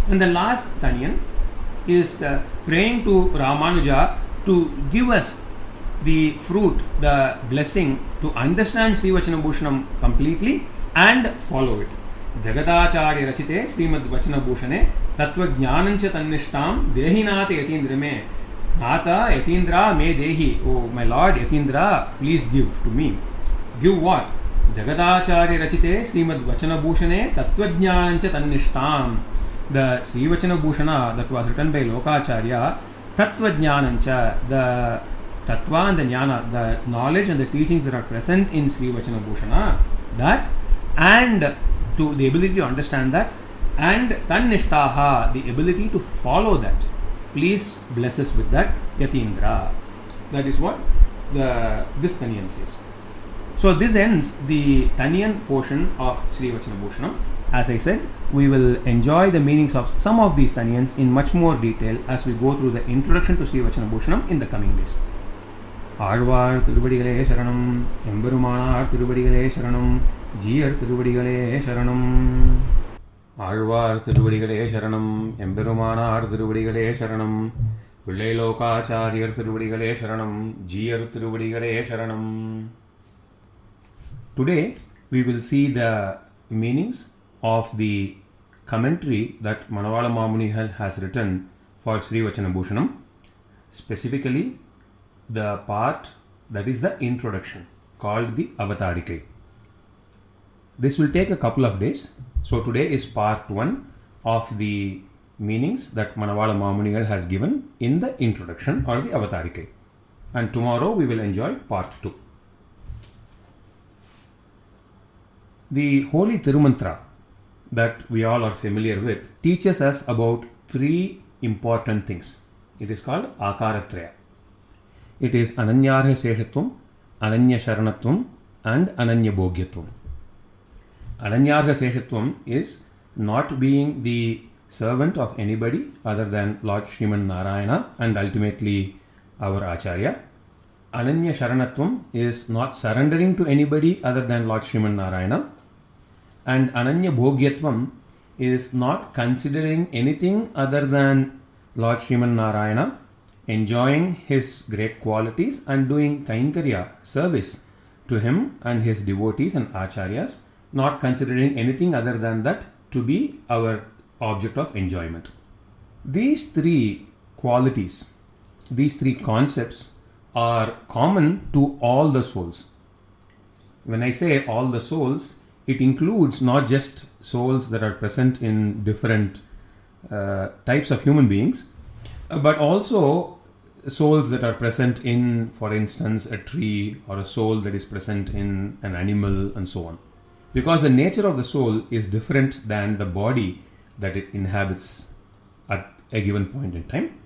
And the last Tanian is praying to Ramanuja to give us the fruit, the blessing to understand Sri Vacana Bhusanam completely and follow it. Jagadacharya Rachite Srimad Vacana Bhushane Tattva Jnanancha Tannishtam Dehinata Yatindra Me. Nata Yatindra Me Dehi. Oh my Lord Yatindra, please give to me. Give what? Jagadacharya Rachite Srimad Vacana Bhushane Tattva Jnanancha Tannishtam. The Sri Vacana Bhushana that was written by Lokacharya, Tattva Jnanancha, the Tattva and the Jnana, the knowledge and the teachings that are present in Sri Vacana Bhushana, that and to the ability to understand that, and Tannishtaha, the ability to follow that. Please bless us with that, Yatindra. That is what this Taniyan says. So this ends the Taniyan portion of Sri Vacana Bhusanam. As I said, we will enjoy the meanings of some of these Taniyans in much more detail as we go through the introduction to Sri Vacana Bhusanam in the coming days. Alvar திருவடிகளே சரணம், எம்பெருமானார் திருவடிகளே சரணம், ஜீயர் திருவடிகளே சரணம். ஆழ்வார் திருவடிகளே சரணம், எம்பெருமானார் திருவடிகளே சரணம், பிள்ளை லோகாச்சாரியர் திருவடிகளே சரணம், ஜீயர் திருவடிகளே சரணம். Today we will see the meanings of the commentary that Manavala Mamuni has written for Sri Vacana Bhusanam, specifically the part that is the introduction called the Avatarikai. This will take a couple of days. So today is part 1 of the meanings that Manavala Mamuni has given in the introduction or the Avatarikai. And tomorrow we will enjoy part 2. The holy Tirumantra that we all are familiar with teaches us about three important things. It is called Akaratraya. It is Ananyarha Seshatvam, Ananya Sharanatvam, and Ananya Bhogyatvam. Ananyarha Seshatvam is not being the servant of anybody other than Lord Sriman Narayana and ultimately our Acharya. Ananya Sharanatvam is not surrendering to anybody other than Lord Sriman Narayana. And Ananya Bhogyatvam is not considering anything other than Lord Sriman Narayana, enjoying his great qualities and doing Kainkarya service to him and his devotees and acharyas, not considering anything other than that to be our object of enjoyment. These three qualities, these three concepts are common to all the souls. When I say all the souls, it includes not just souls that are present in different types of human beings, but also souls that are present in, for instance, a tree, or a soul that is present in an animal, and so on. Because the nature of the soul is different than the body that it inhabits at a given point in time.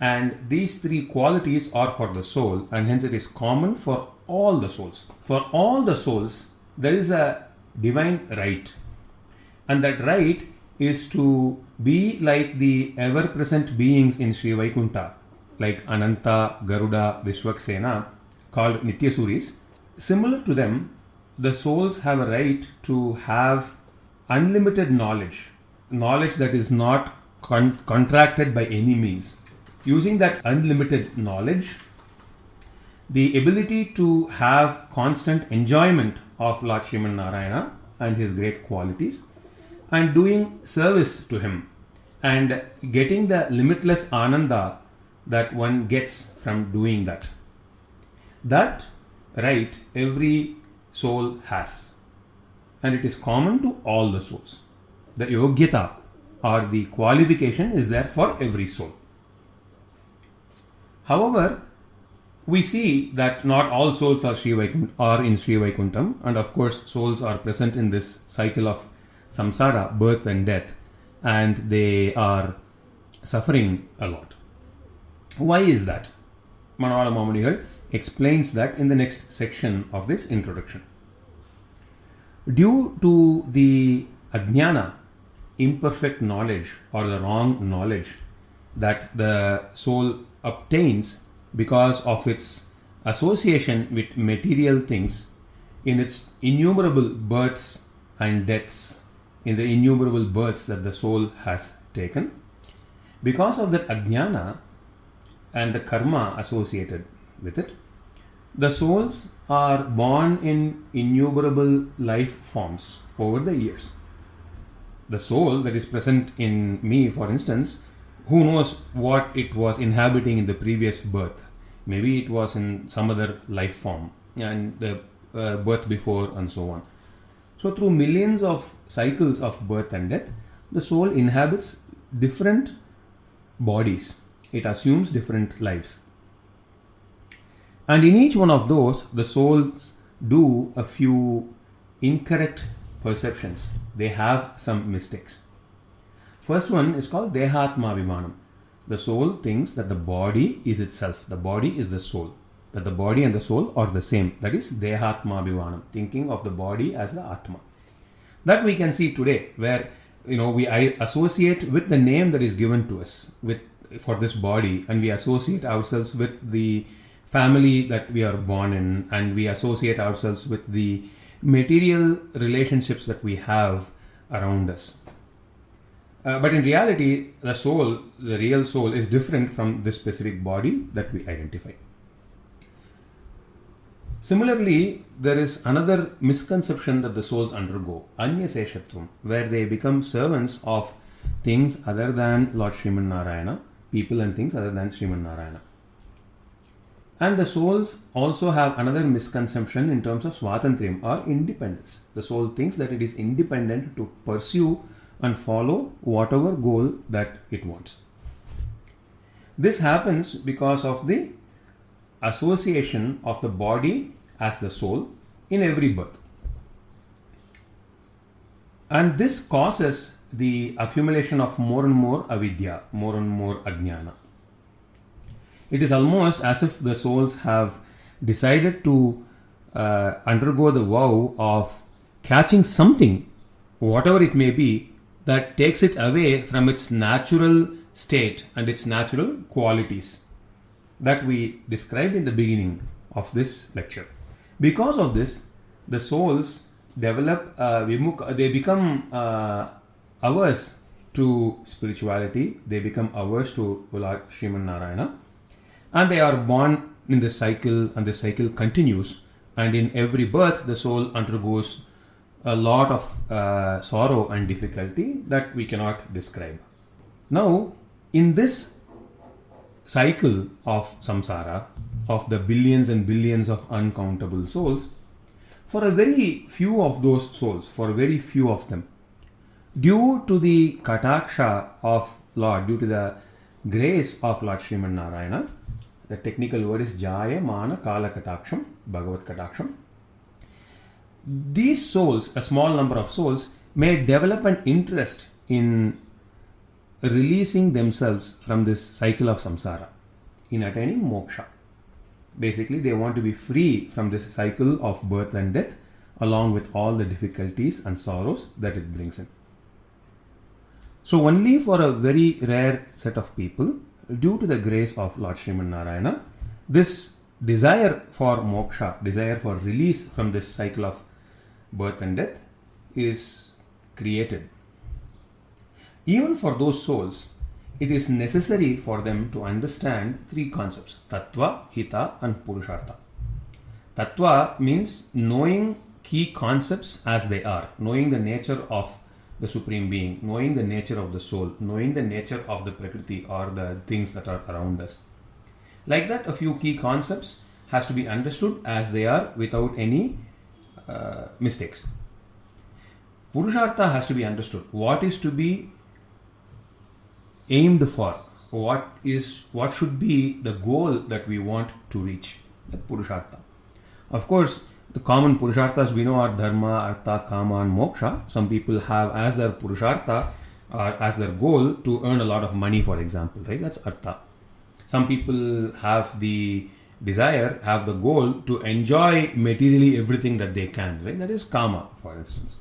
And these three qualities are for the soul, and hence it is common for all the souls. For all the souls, there is a divine right. And that right is to be like the ever-present beings in Sri Vaikunta, like Ananta, Garuda, Vishwaksena, called Nityasuris. Similar to them, the souls have a right to have unlimited knowledge that is not contracted by any means. Using that unlimited knowledge, the ability to have constant enjoyment of Lord Sriman Narayana and his great qualities, and doing service to him, and getting the limitless ananda that one gets from doing that. That right every soul has, and it is common to all the souls. The yogyata, or the qualification, is there for every soul. However, we see that not all souls are in Sri Vaikuntham, and of course souls are present in this cycle of samsara, birth and death, and they are suffering a lot. Why is that? Manavala Mamunigal explains that in the next section of this introduction. Due to the ajnana, imperfect knowledge, or the wrong knowledge that the soul obtains because of its association with material things, in its innumerable births and deaths, in the innumerable births that the soul has taken, because of that ajnana and the karma associated with it, the souls are born in innumerable life forms over the years. The soul that is present in me, for instance, who knows what it was inhabiting in the previous birth? Maybe it was in some other life form, and the birth before, and so on. So through millions of cycles of birth and death, the soul inhabits different bodies. It assumes different lives. And in each one of those, the souls do a few incorrect perceptions. They have some mistakes. First one is called Dehatma Vimanam. The soul thinks that the body is itself. The body is the soul. That the body and the soul are the same. That is Dehatma Vimanam, thinking of the body as the Atma. That we can see today, where we associate with the name that is given to us for this body, and we associate ourselves with the family that we are born in, and we associate ourselves with the material relationships that we have around us. But in reality, the real soul is different from this specific body that we identify. Similarly, there is another misconception that the souls undergo, Anya Seshatvam, where they become servants of things other than Lord Sriman Narayana, people and things other than Sriman Narayana. And the souls also have another misconception in terms of Swatantriyam, or independence. The soul thinks that it is independent to pursue and follow whatever goal that it wants. This happens because of the association of the body as the soul in every birth. And this causes the accumulation of more and more avidya, more and more ajnana. It is almost as if the souls have decided to undergo the vow of catching something, whatever it may be, that takes it away from its natural state and its natural qualities that we described in the beginning of this lecture. Because of this, the souls develop they become averse to spirituality, they become averse to Lord Sriman Narayana, and they are born in this cycle, and this cycle continues, and in every birth the soul undergoes a lot of sorrow and difficulty that we cannot describe. Now, in this cycle of samsara, of the billions and billions of uncountable souls, for a very few of those souls, for very few of them, due to the kataksha of Lord, due to the grace of Lord Sriman Narayana, the technical word is Jaya Mana Kala Kataksham, Bhagavat Kataksham. These souls, a small number of souls, may develop an interest in releasing themselves from this cycle of samsara, in attaining moksha. Basically, they want to be free from this cycle of birth and death, along with all the difficulties and sorrows that it brings in. So, only for a very rare set of people, due to the grace of Lord Sriman Narayana, this desire for moksha, desire for release from this cycle of birth and death is created. Even for those souls, it is necessary for them to understand three concepts: Tattva, Hita and Purushartha. Tattva means knowing key concepts as they are, knowing the nature of the Supreme Being, knowing the nature of the soul, knowing the nature of the Prakriti or the things that are around us. Like that, a few key concepts has to be understood as they are without any mistakes. Purushartha has to be understood. What is to be aimed for? What should be the goal that we want to reach? The Purushartha. Of course, the common Purusharthas we know are Dharma, Artha, Kama and Moksha. Some people have as their Purushartha or as their goal to earn a lot of money, for example, right? That's Artha. Some people have the desire, have the goal to enjoy materially everything that they can, right? That is Kama, for instance.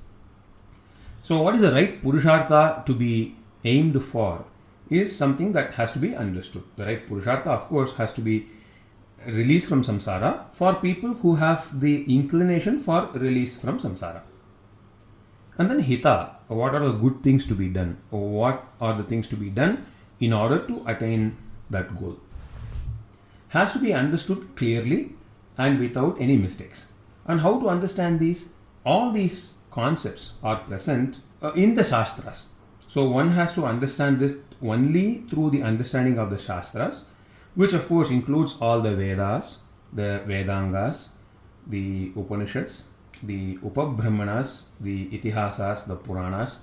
So what is the right Purushartha to be aimed for is something that has to be understood. The right Purushartha, of course, has to be release from samsara for people who have the inclination for release from samsara. And then Hita, what are the good things to be done? What are the things to be done in order to attain that goal? Has to be understood clearly and without any mistakes. And how to understand these? All these concepts are present in the Shastras. So one has to understand this only through the understanding of the Shastras, which of course includes all the Vedas, the Vedangas, the Upanishads, the Upabrahmanas, the Itihasas, the Puranas,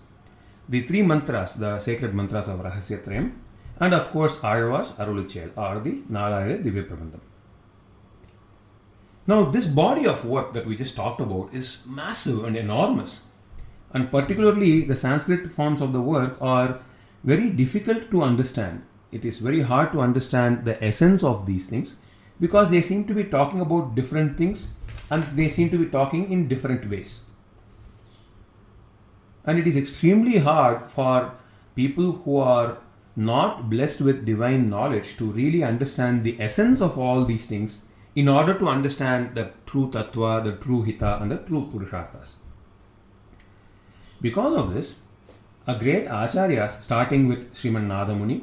the three mantras, the sacred mantras of Rahasyatrayam, and of course Alvar's Arulichel or the Nalayana Divya Prabandham. Now this body of work that we just talked about is massive and enormous, and particularly the Sanskrit forms of the work are very difficult to understand. It is very hard to understand the essence of these things because they seem to be talking about different things and they seem to be talking in different ways. And it is extremely hard for people who are not blessed with divine knowledge to really understand the essence of all these things in order to understand the true Tattva, the true Hita and the true Purusharthas. Because of this, a great Acharyas, starting with Sriman Nadamuni,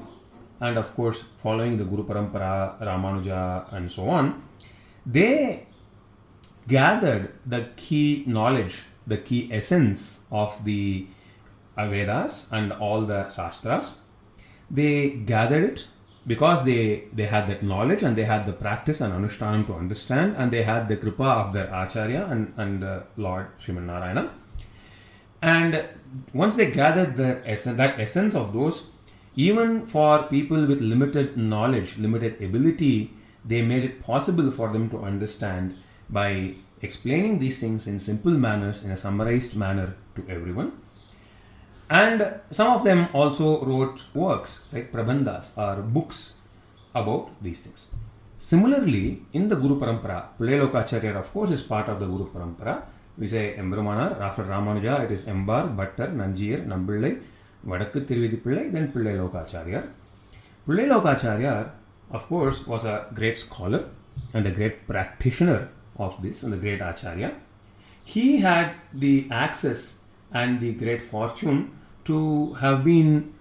and of course following the Guru Parampara, Ramanuja and so on, they gathered the key knowledge, the key essence of the Vedas and all the Shastras. They gathered it because they had that knowledge and they had the practice and Anushtanam to understand, and they had the Kripa of their Acharya and Lord Sriman Narayana. And once they gathered that essence of those, even for people with limited knowledge, limited ability, they made it possible for them to understand by explaining these things in simple manners, in a summarized manner to everyone. And some of them also wrote works, like prabandhas or books about these things. Similarly, in the Guru Parampara, Pillai of course is part of the Guru Parampara. We say Embrumanar, after Ramanuja it is Embar, Bhattar, Nanjiyar, Nambillai, Vadakku Tiruvidi Pillai, then Pillai Lokacharya. Pillai Lokacharya, of course, was a great scholar and a great practitioner of this and a great Acharya. He had the access and the great fortune to have been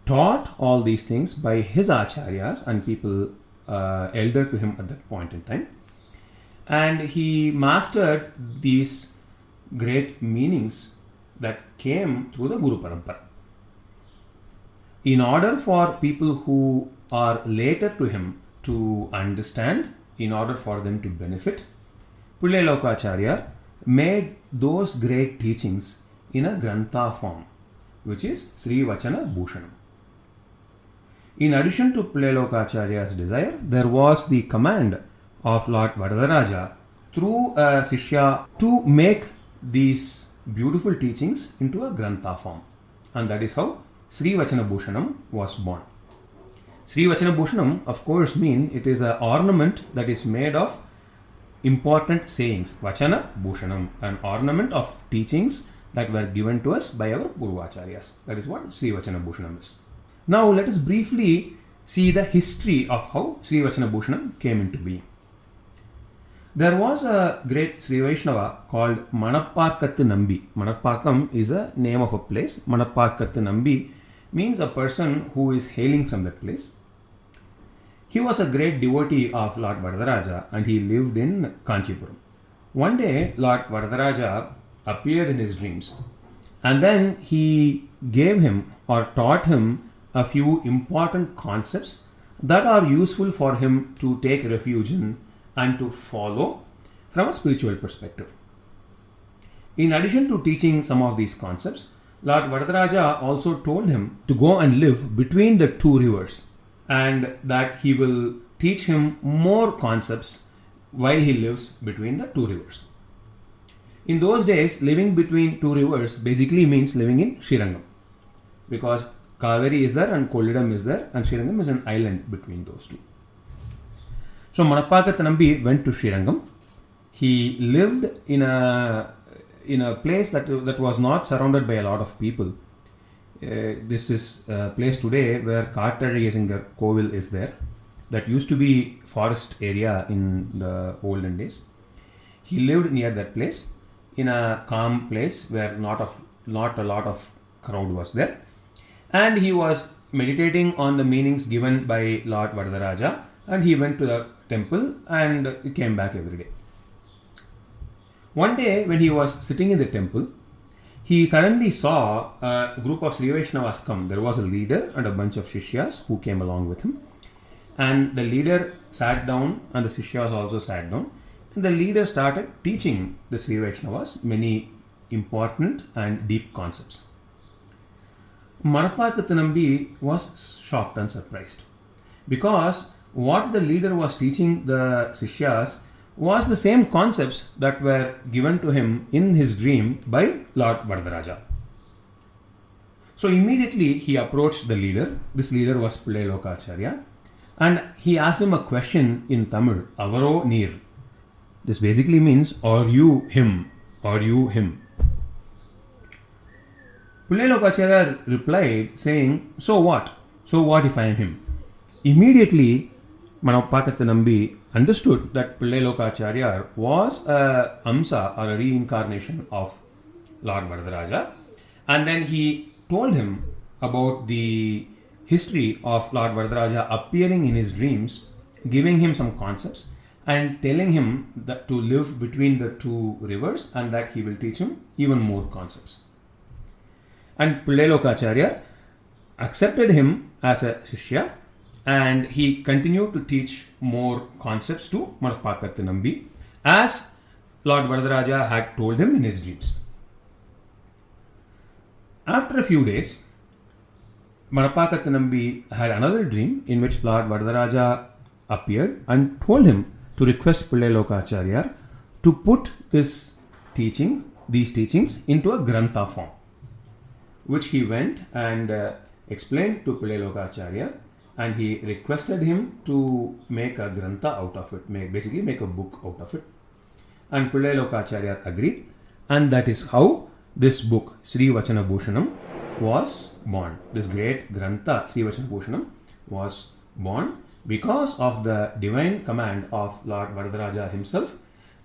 taught all these things by his Acharyas and people elder to him at that point in time. And he mastered these great meanings that came through the Guru Parampara. In order for people who are later to him to understand, in order for them to benefit, Pillai Lokacharya made those great teachings in a Grantha form, which is Sri Vacana Bhusanam. In addition to Pillai Lokacharya's desire, there was the command of Lord Varadaraja through a Sishya to make these beautiful teachings into a Grantha form. And that is how Sri Vacana Bhusanam was born. Sri Vacana Bhusanam, of course, means it is an ornament that is made of important sayings. Vacana Bhusanam, an ornament of teachings that were given to us by our Guru Acharyas. That is what Sri Vacana Bhusanam is. Now let us briefly see the history of how Sri Vacana Bhusanam came into being. There was a great Sri Vaishnava called Manappakkattu Nambi. Manappakam is a name of a place. Manappakkattu Nambi means a person who is hailing from that place. He was a great devotee of Lord Varadaraja and he lived in Kanchipuram. One day, Lord Varadaraja appeared in his dreams and then he gave him or taught him a few important concepts that are useful for him to take refuge in and to follow from a spiritual perspective. In addition to teaching some of these concepts, Lord Varadaraja also told him to go and live between the two rivers and that he will teach him more concepts while he lives between the two rivers. In those days, living between two rivers basically means living in Srirangam, because Kaveri is there and Kollidam is there and Srirangam is an island between those two. So Manappakkattu Nambi went to Srirangam. He lived in a place that was not surrounded by a lot of people. This is a place today where Kattazhiyesingar Kovil is there. That used to be forest area in the olden days. He lived near that place in a calm place where not a lot of crowd was there. And he was meditating on the meanings given by Lord Varadaraja, and he went to the temple and came back every day. One day when he was sitting in the temple, he suddenly saw a group of Sri Vaishnavas come. There was a leader and a bunch of Shishyas who came along with him. And the leader sat down and the Sishyas also sat down. And the leader started teaching the Sri Vaishnavas many important and deep concepts. Manappakkattu Nambi was shocked and surprised, because what the leader was teaching the Sishyas was the same concepts that were given to him in his dream by Lord Varadaraja. So immediately he approached the leader. This leader was Pillai Lokacharya, and he asked him a question in Tamil, Avaro Neer. This basically means, are you him? Are you him? Pillai Lokacharya replied saying, so what? So what if I am him? Immediately Manappakkattu Nambi understood that Pillai Lokacharya was a Amsa or a reincarnation of Lord Varadaraja, and then he told him about the history of Lord Varadaraja appearing in his dreams, giving him some concepts and telling him that to live between the two rivers and that he will teach him even more concepts. And Pillai Lokacharya accepted him as a Shishya, and he continued to teach more concepts to Manappakkattu Nambi as Lord Varadaraja had told him in his dreams. After a few days, Manappakkattu Nambi had another dream in which Lord Varadaraja appeared and told him to request Pillai Lokacharya to put these teachings into a Grantha form. which he went and explained to Pillai Lokacharya, and he requested him to make a grantha out of it, basically make a book out of it. And Pillai Lokacharya agreed, and that is how this book, Sri Vacana Bhusanam, was born. This great grantha, Sri Vacana Bhusanam, was born because of the divine command of Lord Varadaraja himself,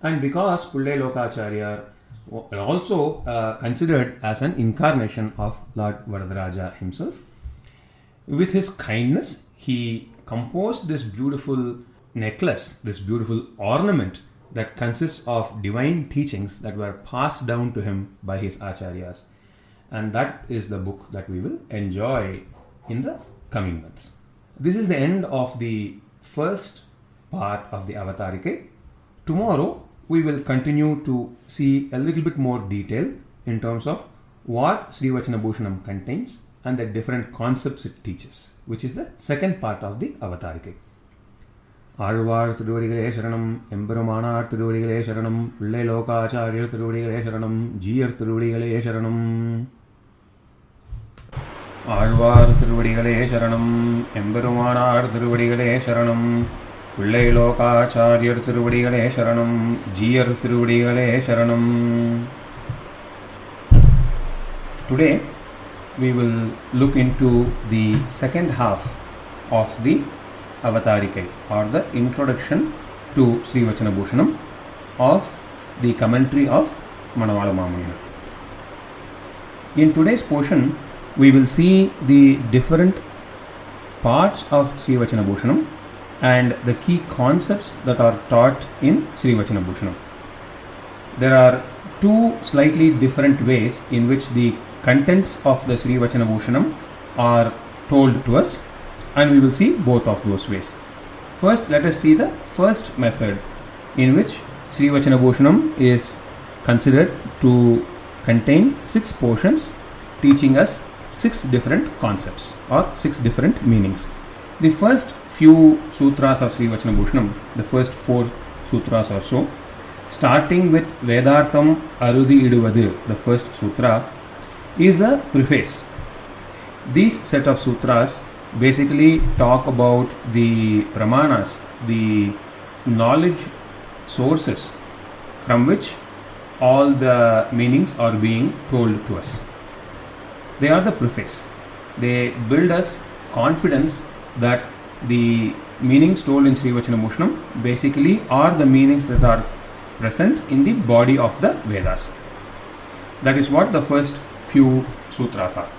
and because Pillai Lokacharya also considered as an incarnation of Lord Varadaraja himself. With his kindness, he composed this beautiful necklace, this beautiful ornament that consists of divine teachings that were passed down to him by his acharyas. And that is the book that we will enjoy in the coming months. This is the end of the first part of the Avatarika. Tomorrow we will continue to see a little bit more detail in terms of what Sri Vacana Bhusanam contains and the different concepts it teaches, which is the second part of the Avatarika. Alvar Tiruvadigalai Sharanam, Emperumanar Tiruvadigalai Sharanam, Pillai Lokacharya Tiruvadigalai Sharanam, Jiyar Tiruvadigalai Sharanam. Alvar Tiruvadigalai Sharanam, Emperumanar Tiruvadigalai Sharanam, Pillai Lokacharya Tiruvadigalai Sharanam, Jiyar Tiruvadigalai Sharanam. Today we will look into the second half of the Avatarika, or the introduction to Sri Vacana Bhusanam of the commentary of Manavala Mamuniyar. In today's portion, we will see the different parts of Sri Vacana Bhusanam and the key concepts that are taught in Sri Vacana Bhusanam. There are two slightly different ways in which the contents of the Sri Vacana Bhusanam are told to us, and we will see both of those ways. First, let us see the first method in which Sri Vacana Bhusanam is considered to contain 6 portions teaching us 6 different concepts or 6 different meanings. The first few sutras of Sri Vacana Bhusanam, the first 4 sutras or so, starting with Vedartham Arudi Iduvadu, the first sutra, is a preface. These set of sutras basically talk about the pramanas, the knowledge sources from which all the meanings are being told to us. They are the preface. They build us confidence that the meanings told in Sri Vacana Bhusanam basically are the meanings that are present in the body of the Vedas. That is what the first few sutras are.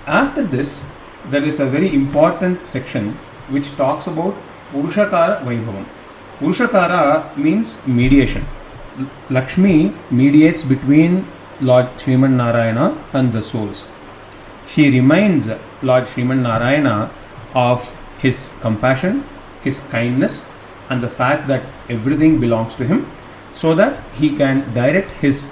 After this, there is a very important section which talks about Purushakara Vaibhavam. Purushakara means mediation. Lakshmi mediates between Lord Sriman Narayana and the souls. She reminds Lord Sriman Narayana of his compassion, his kindness, and the fact that everything belongs to him, so that he can direct his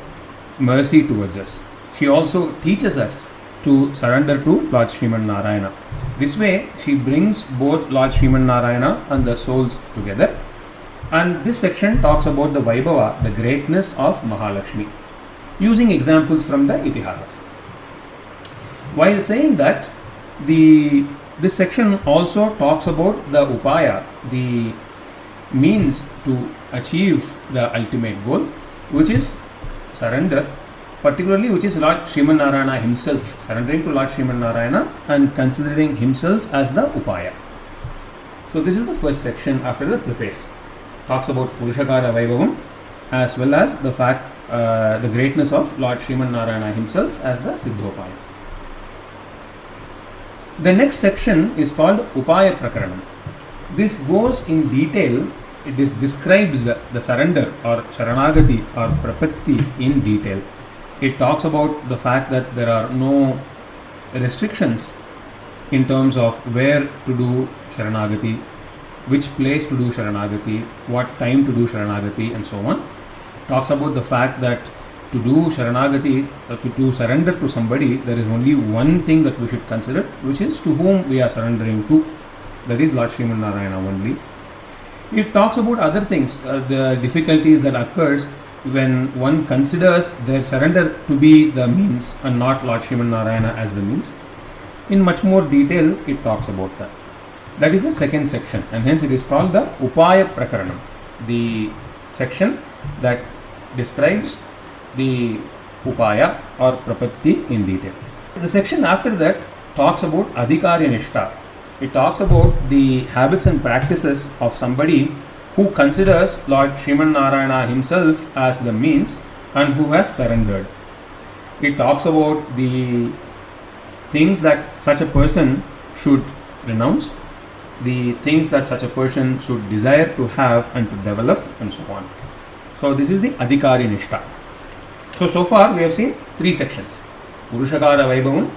mercy towards us. She also teaches us to surrender to Lord Sriman Narayana. This way, she brings both Lord Sriman Narayana and the souls together. And this section talks about the Vaibhava, the greatness of Mahalakshmi, using examples from the Itihasas. While saying that, this section also talks about the Upaya, the means to achieve the ultimate goal, which is surrender, particularly which is Lord Sriman Narayana himself, surrendering to Lord Sriman Narayana and considering himself as the Upaya. So this is the first section after the preface. Talks about Purushakara Vaibhavam as well as the fact, the greatness of Lord Sriman Narayana himself as the Siddhopaya. The next section is called Upaya Prakaranam. This goes in detail. It describes the surrender or Sharanagati or Prapatti in detail. It talks about the fact that there are no restrictions in terms of where to do Sharanagati, which place to do Sharanagati, what time to do Sharanagati, and so on. Talks about the fact that to do Sharanagati, to surrender to somebody, there is only one thing that we should consider, which is to whom we are surrendering to. That is Lord Sriman Narayana only. It talks about other things, the difficulties that occurs when one considers their surrender to be the means and not Lord Sriman Narayana as the means, in much more detail it talks about that. That is the second section, and hence it is called the Upaya Prakaranam, the section that describes the Upaya or Prapatti in detail. The section after that talks about Adhikarya Nishta. It talks about the habits and practices of somebody who considers Lord Sriman Narayana himself as the means and who has surrendered. It talks about the things that such a person should renounce, the things that such a person should desire to have and to develop, and so on. So this is the Adhikari Nishta. So far we have seen three sections. Purushakara Vaibhavam,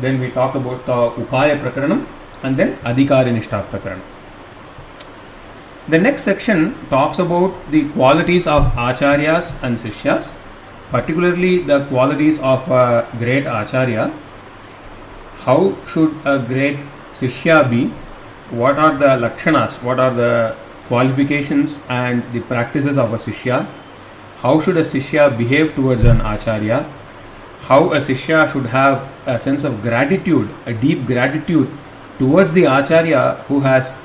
then we talked about the Upaya Prakaranam, and then Adhikari Nishta Prakaranam. The next section talks about the qualities of Acharyas and Sishyas, particularly the qualities of a great Acharya. How should a great Sishya be? What are the Lakshanas? What are the qualifications and the practices of a Sishya? How should a Sishya behave towards an Acharya? How a Sishya should have a sense of gratitude, a deep gratitude towards the Acharya who has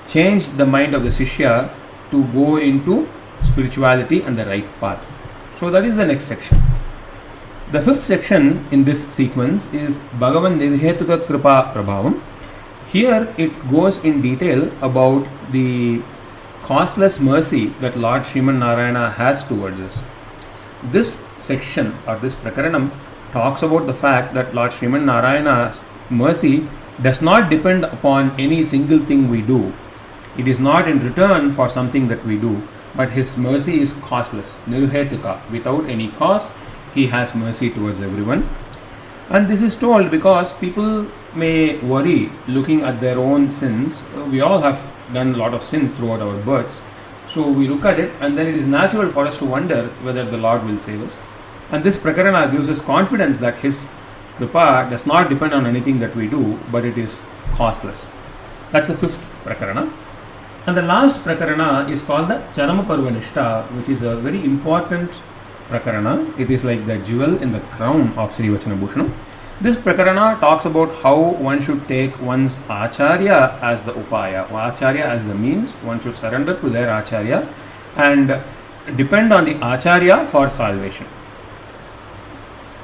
changed the mind of the Sishya to go into spirituality and the right path. So that is the next section. The fifth section in this sequence is Bhagavan Nirhetuka Kripa Prabhavam. Here it goes in detail about the causeless mercy that Lord Sriman Narayana has towards us. This section or this Prakaranam talks about the fact that Lord Sriman Narayana's mercy does not depend upon any single thing we do. It is not in return for something that we do, but His mercy is causeless, nirhetuka, without any cause. He has mercy towards everyone. And this is told because people may worry looking at their own sins. We all have done a lot of sins throughout our births. So we look at it and then it is natural for us to wonder whether the Lord will save us. And this Prakarana gives us confidence that His Kripa does not depend on anything that we do, but it is causeless. That's the fifth Prakarana. And the last Prakarana is called the Charama Parva Nishta, which is a very important Prakarana. It is like the jewel in the crown of Sri Vacana Bhusanam. This Prakarana talks about how one should take one's Acharya as the Upaya, Acharya as the means. One should surrender to their Acharya and depend on the Acharya for salvation.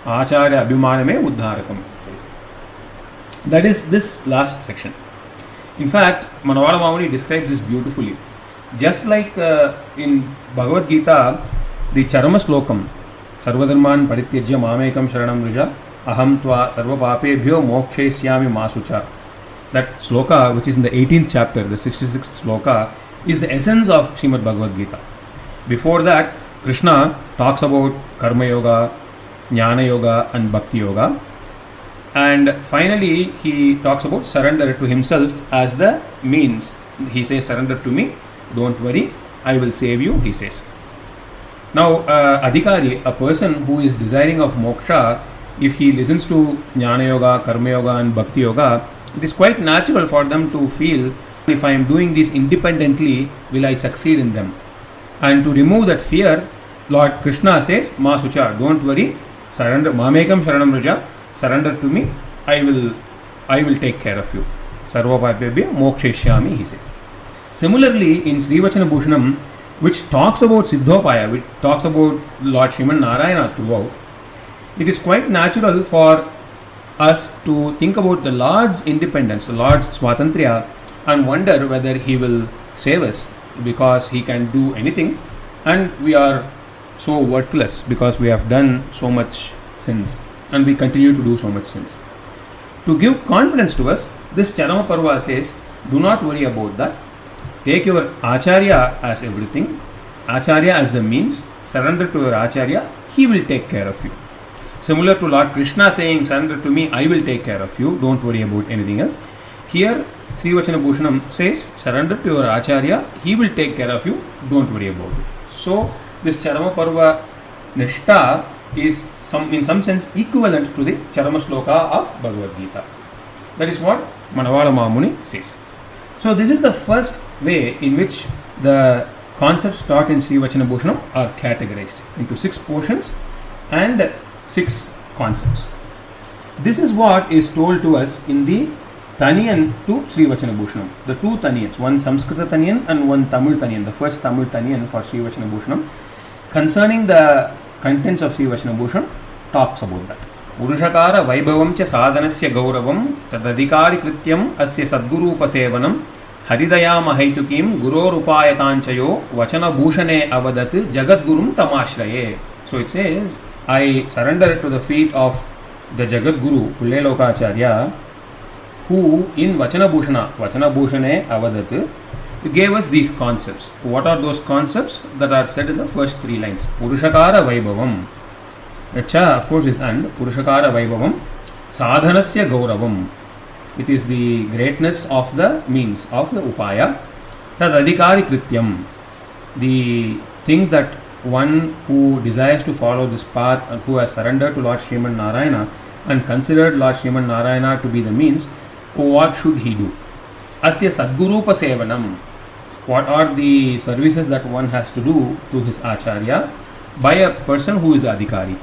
Acharya Abhimaname Uddharakam, it says. That is this last section. In fact, Manavada Mamuni describes this beautifully. Just like in Bhagavad Gita, the Charama Slokam, Sarvadharman Parityajya Mamekam Sharanam Vrija, Aham Tva Sarva Papebhyo Mokshesyami Masucha. That sloka, which is in the 18th chapter, the 66th sloka, is the essence of Srimad Bhagavad Gita. Before that, Krishna talks about Karma Yoga, Jnana Yoga, and Bhakti Yoga. And finally, he talks about surrender to himself as the means. He says, surrender to me, don't worry, I will save you, he says. Now, Adhikari, a person who is desiring of moksha, if he listens to Jnana Yoga, Karma Yoga and Bhakti Yoga, it is quite natural for them to feel, if I am doing this independently, will I succeed in them? And to remove that fear, Lord Krishna says, Ma Sucha, don't worry, surrender, Mamekam Sharanam Raja, surrender to me, I will take care of you. Sarva Papebhyo Moksheshyami, he says. Similarly, in Sri Vacana Bhusanam, which talks about Siddhopaya, which talks about Lord Sriman Narayana throughout, it is quite natural for us to think about the Lord's independence, the Lord's Swatantriya, and wonder whether He will save us because He can do anything and we are so worthless because we have done so much sins and we continue to do so much sins. To give confidence to us, this Charama Parva says, do not worry about that. Take your Acharya as everything, Acharya as the means, surrender to your Acharya, he will take care of you. Similar to Lord Krishna saying, surrender to me, I will take care of you, don't worry about anything else. Here, Sri Vacana Bhusanam says, surrender to your Acharya, he will take care of you, don't worry about it. So, this Charama Parva Nishta is in some sense equivalent to the Charama Sloka of Bhagavad Gita. That is what Manavada Mamuni says. So this is the first way in which the concepts taught in Sri Vacana Bhusanam are categorized into 6 portions and 6 concepts. This is what is told to us in the Tanian to Sri Vacana Bhusanam. The 2 Tanians, one Samskrita Tanian and one Tamil Tanian, the first Tamil Tanian for Sri Vacana Bhusanam, concerning the contents of Sri Vacana Bhusanam, talks about that. Purushakara Vaibhavam cha sadhanasya gauravam tadadhikari krityam asya sadgurupasevanam Haridayama Haitukim Gurorupayatanchayo Vacana Bhushane Avadat Jagadgurum Tamashraye. So it says, I surrender to the feet of the Jagat Guru Pullelokacharya, who in Vacana Bhushane Avadat gave us these concepts. What are those concepts that are said in the first 3 lines? Purushakara Vaibhavam. The cha, of course, is and. Purushakara Vaibhavam. Sadhanasya Gauravam. It is the greatness of the means of the upaya. Tad adhikari krityam. The things that one who desires to follow this path and who has surrendered to Lord Sriman Narayana and considered Lord Sriman Narayana to be the means, what should he do? Asya sadgurupa sevanam. What are the services that one has to do to his acharya by a person who is the adhikari?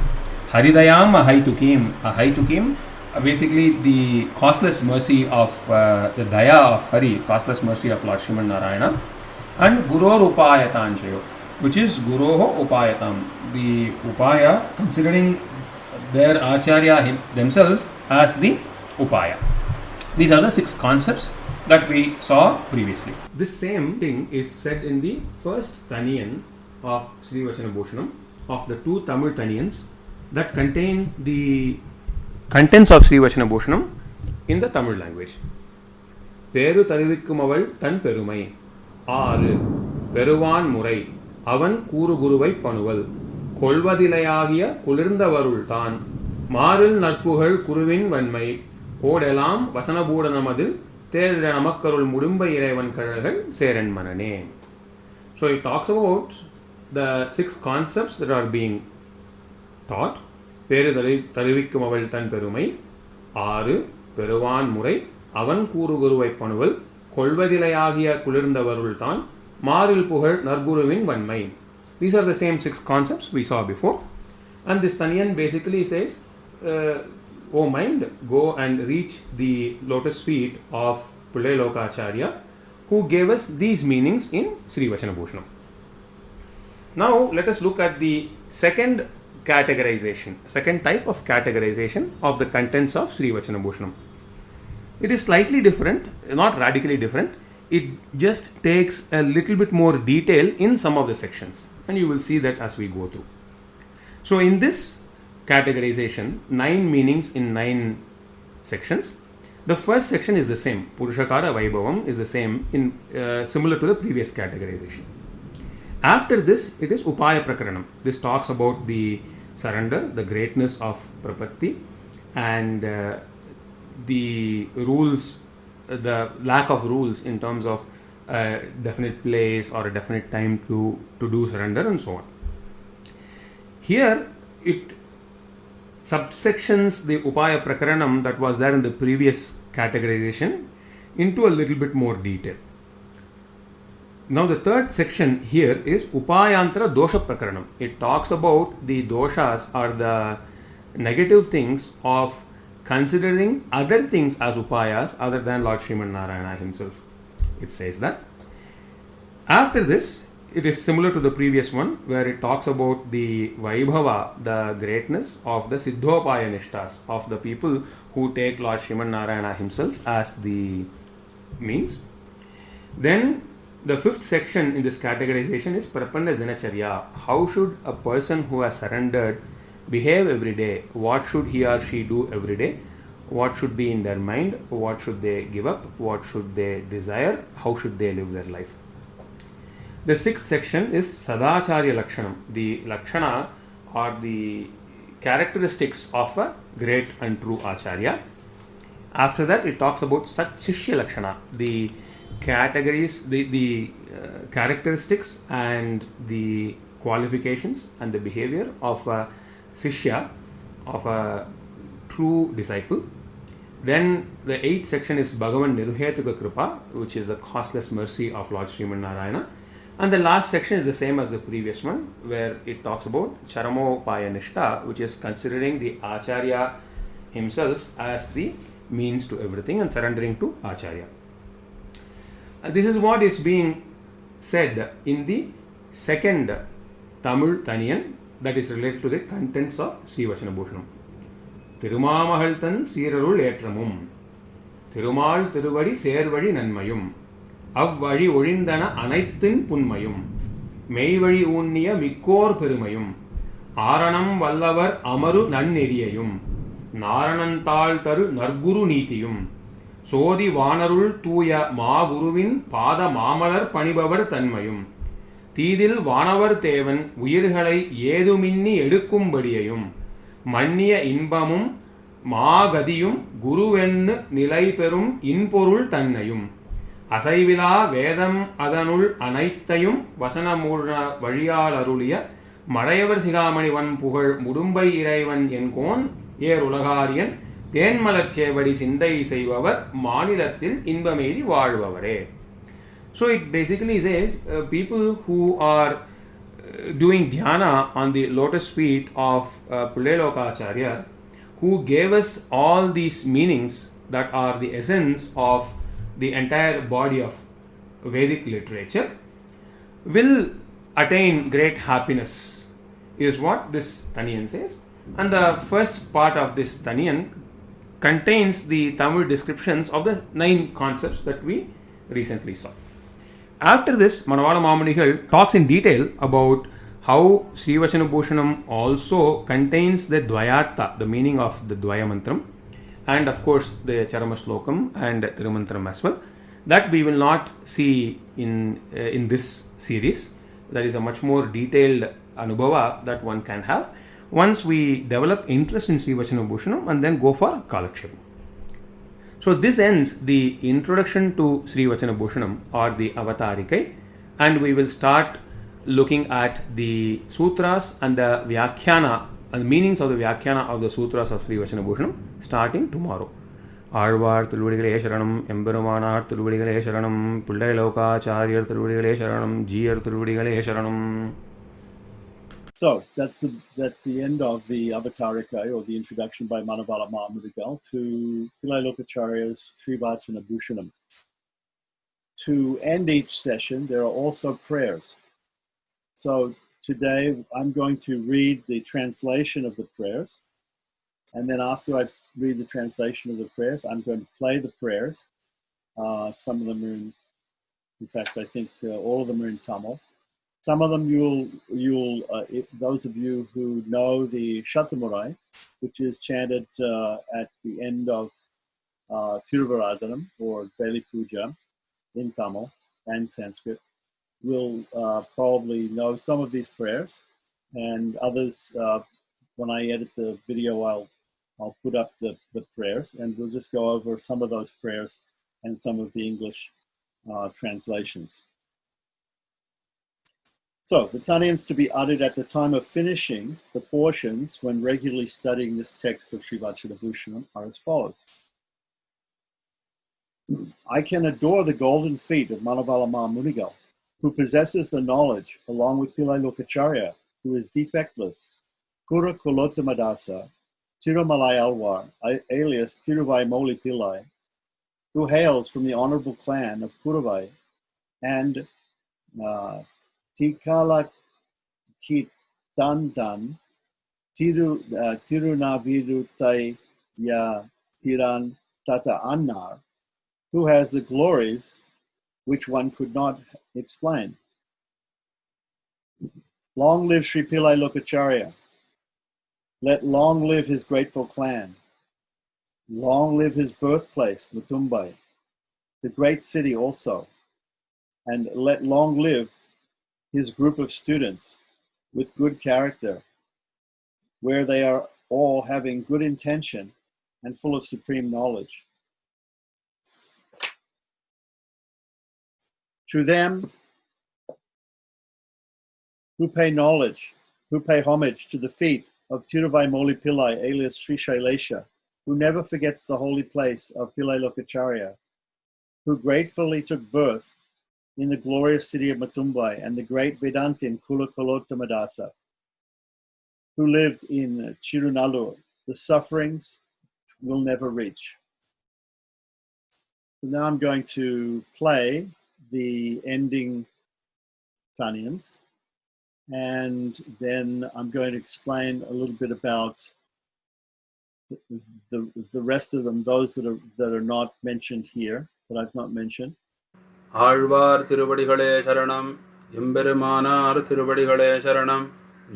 Haridayam ahaitukim. Ahaitukim, basically the costless mercy of the daya of Hari, costless mercy of Lord Sriman Narayana, and Guror Upayatanchayo, which is Guroho Upayatam, the Upaya considering their Acharya themselves as the Upaya. These are the 6 concepts that we saw previously. This same thing is said in the first Tanian of Sri Vacana Bhusanam, of the 2 Tamil Tanians that contain the contents of Sri Vacana Bhusanam in the Tamil language. Peru Tarivikkumaval Tan Perumai, Aru Peruvan Murai, Avan Kuru Guruvai Panuval, Kolvadilayagiya Kulirndavarul Tan, Maril Narpuhal Kuruvin Vanmai, Odelam Vacana Bhusanamathil Thera Namakkarul Mudumba Irevan Kadalgal Seren Manane. So it talks about the 6 concepts that are being taught. Peru Tarivikkumaval Tan Perumai, Aru Peruvan Murai, Avan Kuru Guruvai Panuval, Kolvadilayagiya Kulirndavarul Tan, Maril Puhal Narguruvin Vanmai. These are the same 6 concepts we saw before. And this Taniyan basically says, O mind, go and reach the lotus feet of Pullelokacharya, who gave us these meanings in Sri Vacana Bhusanam. Now let us look at the second categorization, second type of categorization of the contents of Sri Vacana Bhusanam. It is slightly different, not radically different. It just takes a little bit more detail in some of the sections, and you will see that as we go through. So in this categorization, 9 meanings in 9 sections. The first section is the same. Purushakara Vaibhavam is the same, in similar to the previous categorization. After this, it is Upaya Prakaranam. This talks about the surrender, the greatness of Prapatti, and the rules, the lack of rules in terms of a definite place or a definite time to do surrender and so on. Here, it subsections the Upaya Prakaranam that was there in the previous categorization into a little bit more detail. Now the third section here is Upayantara Dosha Prakaranam. It talks about the doshas or the negative things of considering other things as upayas other than Lord Sriman Narayana himself. It says that. After this, it is similar to the previous one where it talks about the Vaibhava, the greatness of the Siddhopaya Nishtas, of the people who take Lord Sriman Narayana himself as the means. Then the fifth section in this categorization is Prapanna Dinacharya. How should a person who has surrendered behave every day? What should he or she do every day? What should be in their mind? What should they give up? What should they desire? How should they live their life? The sixth section is Sadacharya Lakshanam, the Lakshana or the characteristics of a great and true Acharya. After that, it talks about Satshishya Lakshana, the categories, the characteristics and the qualifications and the behavior of a Sishya, of a true disciple. Then the eighth section is Bhagavan Nirhetuka Kripa, which is the costless mercy of Lord Sriman Narayana. And the last section is the same as the previous one, where it talks about Charamo Nishta, which is considering the Acharya himself as the means to everything and surrendering to Acharya. And this is what is being said in the second Tamil Tanian, that is related to the contents of Sri Vacana Bhusanam. Thirumamalthan Seerarul Etramum, Thirumal Thiruvadi Servadi Nanmayum, Avvadi Olindana Anaithin Punmayum, Meivadi Unniya Mikkor Perumayum, Aranam Vallavar Amaru Nannediyayum, Narananthal Taru Narguru Nithiyum, Sodi Vanarul Tuya Maguruvin Pada Mamalar Panibavar Tanmayum, Thidil Vanavar Thevan Uyirgalai Yeduminni Edukumbadiyayum, Manniya Inbamum Magadiyum Guruvennu Nilai Perum Inporul Tannayum, Asaivila Vedam Adanul Anaithayum Vasanamurna Variyal Aruliya Madayavar Sigamanivan Pugal Mudumbai Iraivan Enkon Yer Ulagariyan Thenmalar Chevadi Sindai Seivavar Manilathil Inbameidi Vazhuvavare. So it basically says people who are doing dhyana on the lotus feet of Pulelokacharya, who gave us all these meanings that are the essence of the entire body of Vedic literature, will attain great happiness, is what this Taniyan says. And the first part of this Taniyan contains the Tamil descriptions of the 9 concepts that we recently saw. After this, Manavala Mamunigal talks in detail about how Sri Vacana Bhusanam also contains the Dvayartha, the meaning of the Dvaya Mantram, and of course the Charama Slokam and Tirumantram as well. That we will not see in this series. That is a much more detailed anubhava that one can have once we develop interest in Sri Vacana Bhusanam and then go for Kalakshepam. So this ends the introduction to Sri Vacana Bhusanam or the Avatarikai, and we will start looking at the sutras and the Vyakhana and the meanings of the Vyakhana of the sutras of Sri Vacana Bhusanam starting tomorrow. Alvar Thiruvadigalai Sharanam, Emberumanar Thiruvadigalai Sharanam, Pillai Lokacharya Thiruvadigalai Sharanam, Jiyar Thiruvadigalai Sharanam. So that's the end of the Avatarikai, or the introduction by Manavala Mahamudgal to Pillai Lokacharya's Sri Vacana Bhusanam. To end each session, there are also prayers. So today I'm going to read the translation of the prayers, and then after I read the translation of the prayers, I'm going to play the prayers. Some of them are in fact, I think all of them are in Tamil. Some of them you'll those of you who know the Shatamurai, which is chanted at the end of Tiruvaradhanam or daily puja in Tamil and Sanskrit, will probably know some of these prayers, and others, when I edit the video, I'll put up the prayers, and we'll just go over some of those prayers and some of the English translations. So, the Tanians to be uttered at the time of finishing the portions when regularly studying this text of Sri Vacana Bhusanam are as follows. I can adore the golden feet of Manavala Mahamunigal, who possesses the knowledge, along with Pillai Lokacharya, who is defectless, Kura Kulottamadasa, Tirumalai Alwar, alias Tiruvai Moli Pillai, who hails from the honorable clan of Kuravai, and Tikala Kitandan Tirunavirutai Ya Piran Tata Annar, who has the glories which one could not explain. Long live Sri Pillai Lokacharya. Let long live his grateful clan. Long live his birthplace, Mutumbai, the great city also. And let long live his group of students with good character, where they are all having good intention and full of supreme knowledge. To them who pay homage to the feet of Tiruvai Moli Pillai, alias Sri Shailesha, who never forgets the holy place of Pillai Lokacharya, who gratefully took birth in the glorious city of Matumbai, and the great Vedantin Kulakolottamadasa, who lived in Chirunallur, the sufferings will never reach. So now I'm going to play the ending Tanians, and then I'm going to explain a little bit about the rest of them, those that are not mentioned here, that I've not mentioned. Alvar திருவடிகளே சரணம், எம்பெருமானார் திருவடிகளே சரணம்,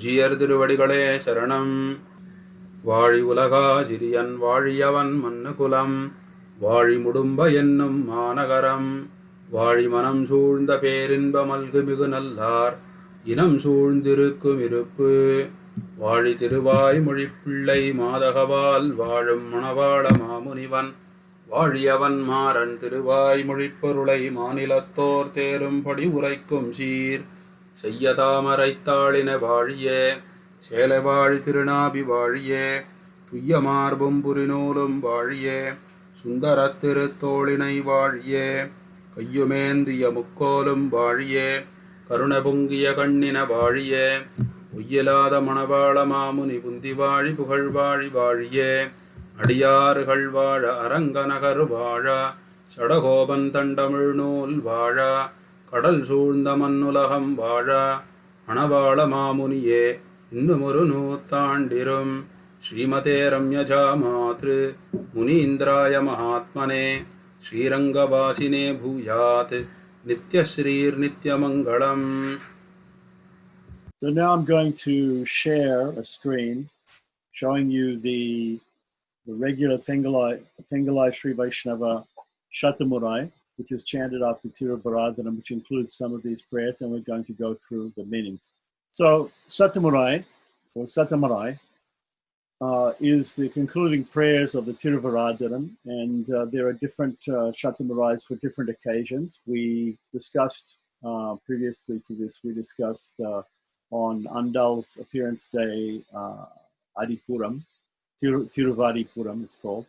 ஜீயர் திருவடிகளே சரணம். வாழி உலகா சிறியன் வாழியவன் மன்னுகுலம், வாழி முடும்ப என்னும் மாநகரம், வாழி மனம் சூழ்ந்த பேரின்ப மல்கு மிகு நல்லார் இனம் சூழ்ந்திருக்கும் இருப்பு, வாழி திருவாய் மொழிப்பிள்ளை மாதகவால் வாழும் மணவாள மாமுனிவன், வாழியவன் மாறன் திருவாய் மொழிப்பொருளை மாநிலத்தோர் தேரும்படி உரைக்கும் சீர், செய்ய தாமரைத்தாளின வாழியே, சேலை வாழி திருநாபி வாழியே, துய்ய மார்பும் புரிநூலும் வாழியே, சுந்தரத் திருத்தோளினை வாழியே, கையுமேந்திய முக்கோலும் வாழியே, கருண பொங்கிய கண்ணின வாழியே, பொய்யிலாத மணவாள மாமுனி புந்தி வாழி புகழ் வாழி வாழியே, அடியாறுகள் வாழ அரங்கநகர் வாழ, சடகோபன் தண்டமிழ் நூல் வாழ, கடல் சூழ்ந்த மண்ணுலகம் வாழ, மணவாள மாமுனியே இன்னுமொரு நூத்தாண்டிரும், ஸ்ரீமதே ரம்யஜா மாத்ரு முனீந்திராய மகாத்மனே, ஸ்ரீரங்கவாசினே பூயாத் நித்யஸ்ரீர் நித்யமங்கலம். So now I'm going to share a screen showing you the regular Tengalai Sri Vaisnava Shatamurai, which is chanted after Tirubharadhanam, which includes some of these prayers, and we're going to go through the meanings. So Satamurai, or Satamarai, is the concluding prayers of the Tirubharadhanam, and there are different Shatamarais for different occasions. We discussed previously to this, we discussed on Andal's appearance day, Adipuram, Tiruvadipuram it's called,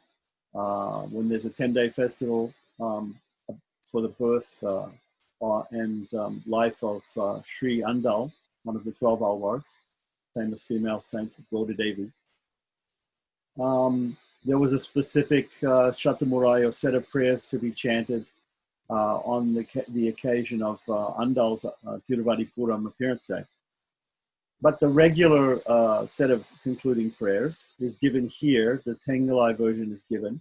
when there's a 10-day festival for the birth and life of Sri Andal, one of the 12 Alvars, famous female saint, Gauda Devi. There was a specific Shatamurai or set of prayers to be chanted on the occasion of Andal's Tiruvadipuram appearance day. But the regular set of concluding prayers is given here. The Tengalai version is given.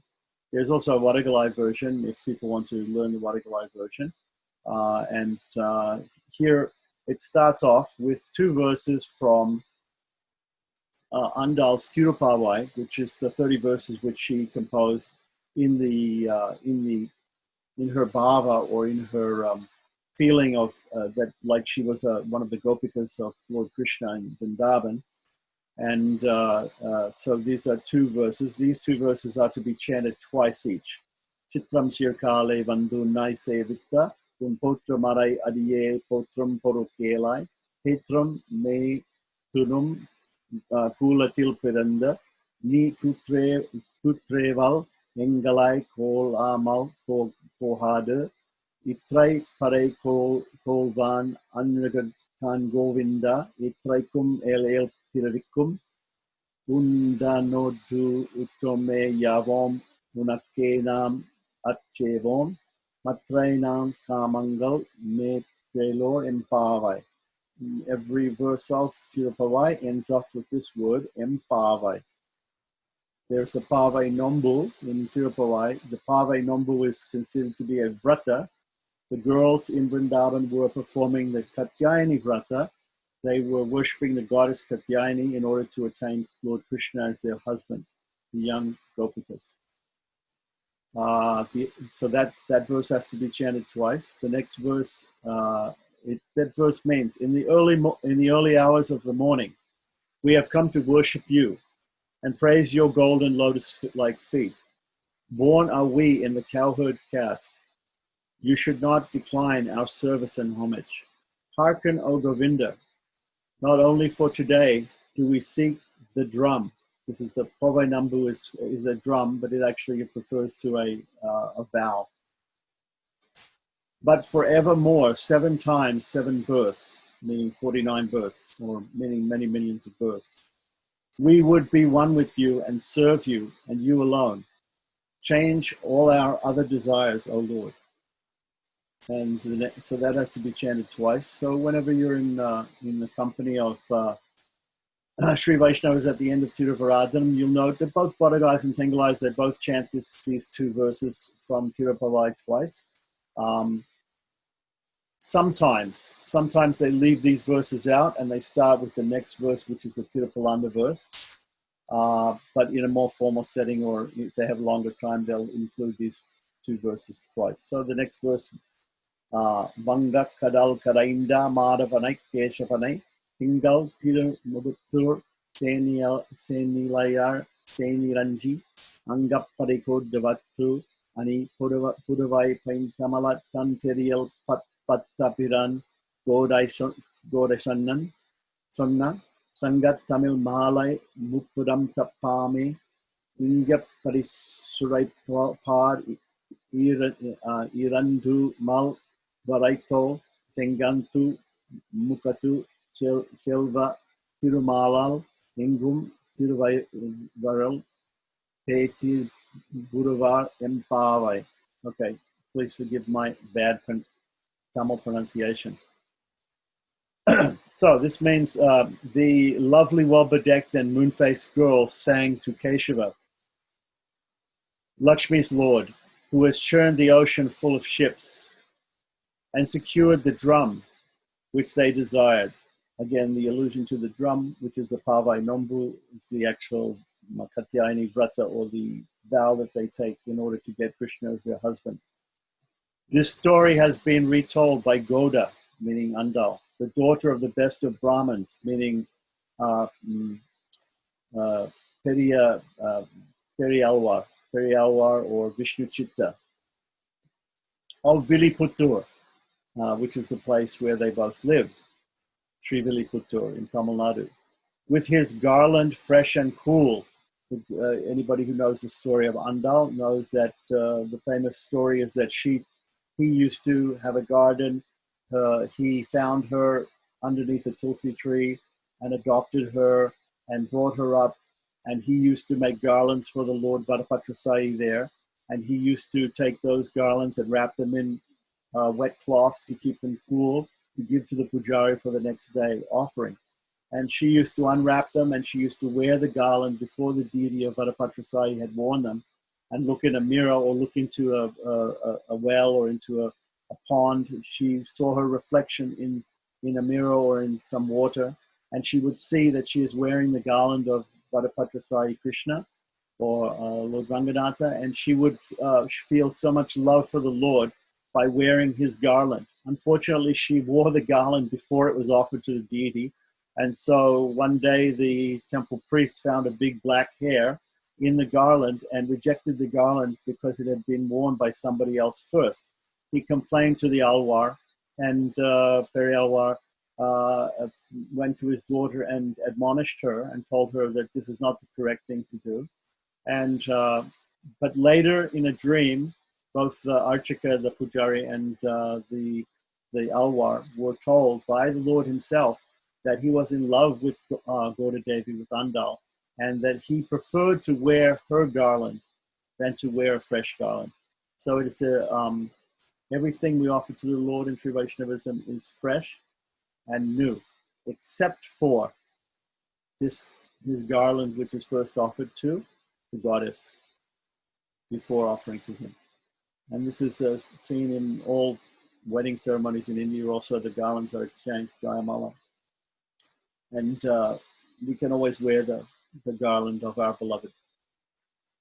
There's also a Wadagalai version if people want to learn the Wadagalai version. And here it starts off with two verses from Andal's Tirupavai, which is the 30 verses which she composed in her bhava, or in her feeling of that, like she was one of the gopikas of Lord Krishna in Vrindavan. And so these are two verses. These two verses are to be chanted twice each. Chitram Shirkale Vandunai Sevita, Potra Marai Adiye Potram Porokelai, Petram Me Tunum Kulatil Piranda, Ni Kutreval, Engalai Kol Amal Kohade, Itrai Pare Kolvan Anragad Kan Govinda, Itraikum El Pirarikum, Undanodu Utrome Yavom, Unakenam Atchevom, Matrainam Kamangal, Me Trelor Empavai. Every verse of Tirupavai ends up with this word, Empavai. There's a Pavai Nombu in Tirupavai. The Pavai Nombu is considered to be a vrata. The girls in Vrindavan were performing the Katyayani vrata. They were worshipping the goddess Katyayani in order to attain Lord Krishna as their husband, the young Gopikas. So that verse has to be chanted twice. The next verse, that verse means, in the early hours of the morning, we have come to worship you and praise your golden lotus-like feet. Born are we in the cowherd caste. You should not decline our service and homage. Hearken, O Govinda. Not only for today do we seek the drum. This is the Pavai Nambu is a drum, but it actually refers to a bow. but forevermore, 7 times 7 births, meaning 49 births, or meaning many millions of births. We would be one with you and serve you, and you alone. Change all our other desires, O Lord. And so that has to be chanted twice. So whenever you're in the company of Sri Vaishnavas at the end of Tiruvaradanam, you'll note that both Bodhagais and Tengalais, they both chant these 2 verses from Tirupavai twice. Sometimes they leave these verses out and they start with the next verse, which is the Tirupalanda verse. But in a more formal setting, or if they have longer time, they'll include these 2 verses twice. So the next verse, Vanga Kadal Karainda Madhavanai Keshavanai Tingal Tirumudur Senilayar Seniranji Angappariko Devatu Ani Pudavai Pain Kamalat Tanterial Pattapiran Godashannan Sonna Sangat Tamil Malai Mupuram Tapame Ingap Parisurai Par Irandu Mal Varaito Sengantu Mukatu Silva Tirumalal Ingum Tiruvaral Petir Buruvar Empavai. Okay, please forgive my bad Tamil pronunciation. So this means the lovely, well-bedecked and moon-faced girl sang to Keshava, Lakshmi's lord, who has churned the ocean full of ships and secured the drum which they desired. Again, the allusion to the drum, which is the Pavai Nombu, is the actual Katyayani Vrata, or the vow that they take in order to get Krishna as their husband. This story has been retold by Goda, meaning Andal, the daughter of the best of Brahmins, meaning Periyalwar or Vishnu Chitta, of Viliputtur, which is the place where they both live, Sri Viliputtur in Tamil Nadu. With his garland fresh and cool. Anybody who knows the story of Andal knows that the famous story is that he used to have a garden. He found her underneath a tulsi tree and adopted her and brought her up. And he used to make garlands for the Lord Vadapatrasai there. And he used to take those garlands and wrap them in wet cloth to keep them cool, to give to the pujari for the next day offering. And she used to unwrap them, and she used to wear the garland before the deity of Vadapatrasai had worn them, and look in a mirror or look into a well or into a pond. She saw her reflection in a mirror or in some water, and she would see that she is wearing the garland of Vadapatrasai Krishna or Lord Ranganatha, and she would feel so much love for the Lord by wearing his garland. Unfortunately, she wore the garland before it was offered to the deity. And so one day the temple priest found a big black hair in the garland and rejected the garland because it had been worn by somebody else first. He complained to the Alwar, and Peri Alwar went to his daughter and admonished her and told her that this is not the correct thing to do. And but later in a dream, both the Archika, the Pujari, and the Alwar were told by the Lord himself that he was in love with Gauda Devi, with Andal, and that he preferred to wear her garland than to wear a fresh garland. So it's everything we offer to the Lord in Sri Vaishnavism is fresh and new, except for his garland, which is first offered to the goddess before offering to him. And this is seen in all wedding ceremonies in India. Also, the garlands are exchanged, Jayamala. And we can always wear the garland of our beloved.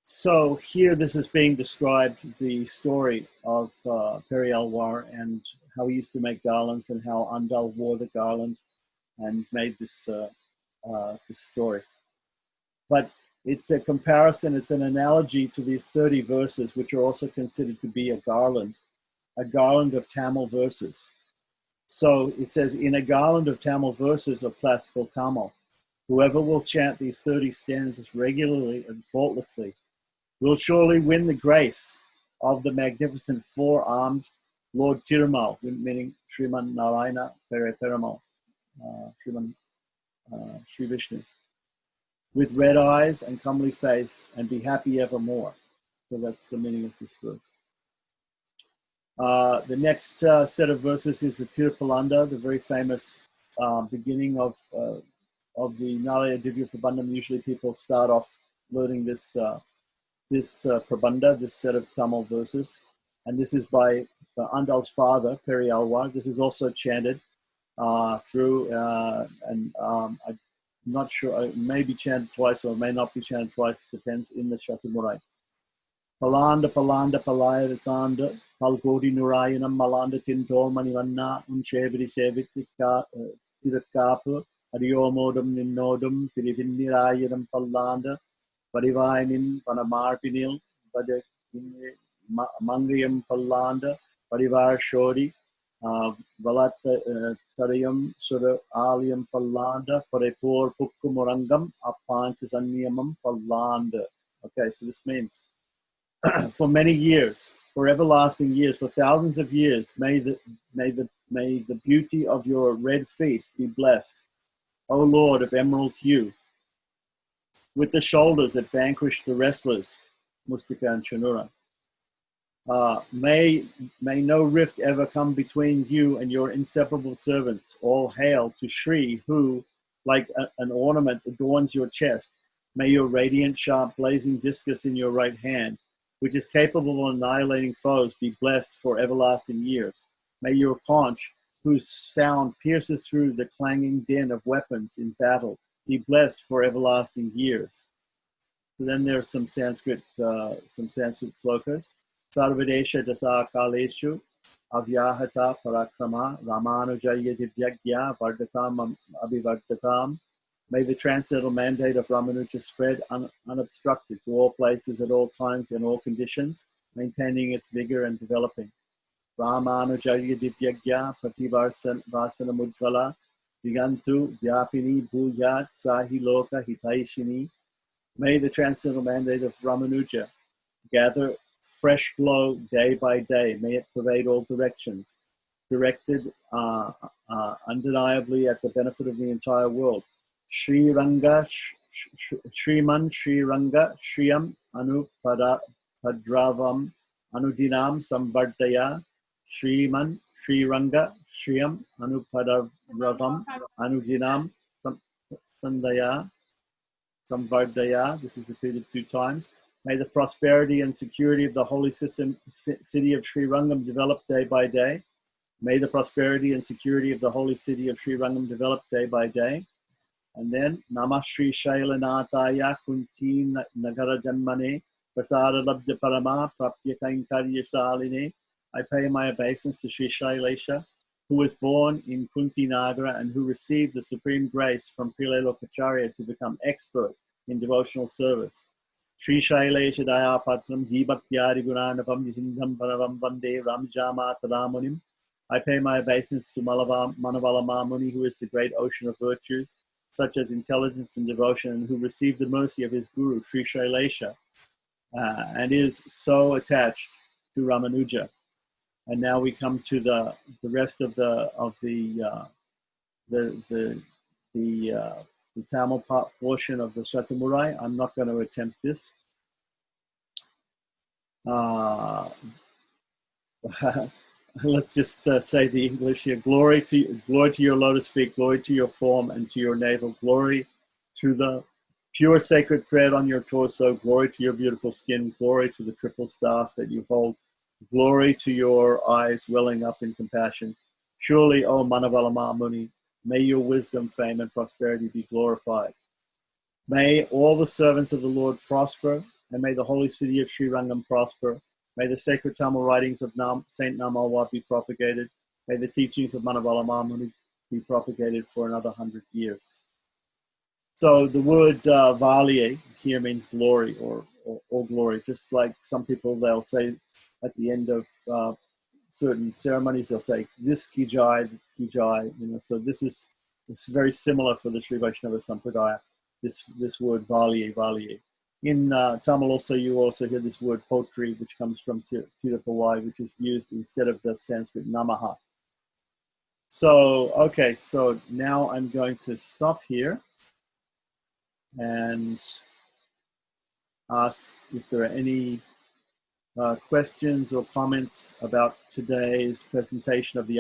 So here this is being described, the story of Peri Alwar and how he used to make garlands and how Andal wore the garland and made this story. But it's a comparison, it's an analogy to these 30 verses, which are also considered to be a garland of Tamil verses. So it says, in a garland of Tamil verses of classical Tamil, whoever will chant these 30 stanzas regularly and faultlessly will surely win the grace of the magnificent four-armed Lord Tirumal, meaning Sriman Narayana Perumal, Sriman Sri Vishnu, with red eyes and comely face, and be happy evermore. So that's the meaning of this verse. The next set of verses is the Tirupalanda, the very famous beginning of the Nalaya Divya Prabandham. Usually people start off learning this Prabandha, this set of Tamil verses. And this is by Andal's father, Periyalwar. This is also chanted through, and I'm not sure, it may be chanted twice or may not be chanted twice, depends, in the Shatamurai. Palanda, Palanda, Palayaratanda, Palkodi Nurayanam, Malanda Tinto, Manivanna, Unshavri Sevitika, Tirakapu, Adiomodum Ninodum, Pirivinirayanam Palanda, Parivainin, Panamarpinil, Mangayam Palanda, Parivar Shodi, Valata Tarayam Sura Aliam Palanda, Parepur Pukkumurangam, Apanchas Anyamam Palanda. Okay, so this means for many years, for everlasting years, for thousands of years, may the beauty of your red feet be blessed, O Lord of emerald hue, with the shoulders that vanquish the wrestlers, Mustika and Chanura. May no rift ever come between you and your inseparable servants. All hail to Shri, who, like an ornament, adorns your chest. May your radiant, sharp, blazing discus in your right hand, which is capable of annihilating foes, be blessed for everlasting years. May your conch, whose sound pierces through the clanging din of weapons in battle, be blessed for everlasting years. So then there's some Sanskrit slokas. Sarvadesha dasa kaleshu avyahata parakrama ramanujaya divyagya vardatam abhivardatam. May the transcendental mandate of Ramanuja spread unobstructed to all places at all times and all conditions, maintaining its vigor and developing. Ramanujaya divyagya pativarsana mudvala digantu vyapini bhuyat sahi loka hitaishini. May the transcendental mandate of Ramanuja gather fresh glow day by day. May it pervade all directions, directed undeniably at the benefit of the entire world. Sri Ranga, Shriman Sri Ranga, Shriyam Anupadravam Anudinam Sambardaya. Shriman Sri Ranga, Shriyam Anupadravam Anudinam Sandaya. Samvardaya, this is repeated 2 times. May the prosperity and security of the holy city of Sri Rangam develop day by day. May the prosperity and security of the holy city of Sri Rangam develop day by day. And then, Namah Shri Shailanataya Kunti Nagara Janmane Prasada Labdha Parama Prapya Kainkarya Saline. I pay my obeisance to Sri Shailesha, who was born in Kunti Nagara and who received the supreme grace from Pillai Lokacharya to become expert in devotional service. Sri Shailesha Dayapatram Hibhakyari Gunanapam Hindam Panavam Vande Ramjama Tadamunim. I pay my obeisance to Manavala Mamuni, who is the great ocean of virtues, such as intelligence and devotion, and who received the mercy of his guru, Sri Shailesha, and is so attached to Ramanuja. And now we come to the rest of the Tamil portion of the Shatamurai. I'm not going to attempt this. Let's just say the English here. Glory to your lotus feet, glory to your form and to your navel, glory to the pure sacred thread on your torso, glory to your beautiful skin, glory to the triple staff that you hold, glory to your eyes welling up in compassion. Surely, O Manavala Muni, may your wisdom, fame, and prosperity be glorified. May all the servants of the Lord prosper, and may the holy city of Sri Rangam prosper. May the sacred Tamil writings of Saint Namalwa be propagated. May the teachings of Manavala Muni be propagated for another 100 years. So the word Valiye here means glory or glory. Just like some people, they'll say at the end of certain ceremonies, they'll say this Kijai. So this is very similar for the Sri Vaisnava Sampradaya. This word Valiye. In Tamil also, you also hear this word potri, which comes from Tirupavai, which is used instead of the Sanskrit namaha. So, okay, so now I'm going to stop here and ask if there are any questions or comments about today's presentation of the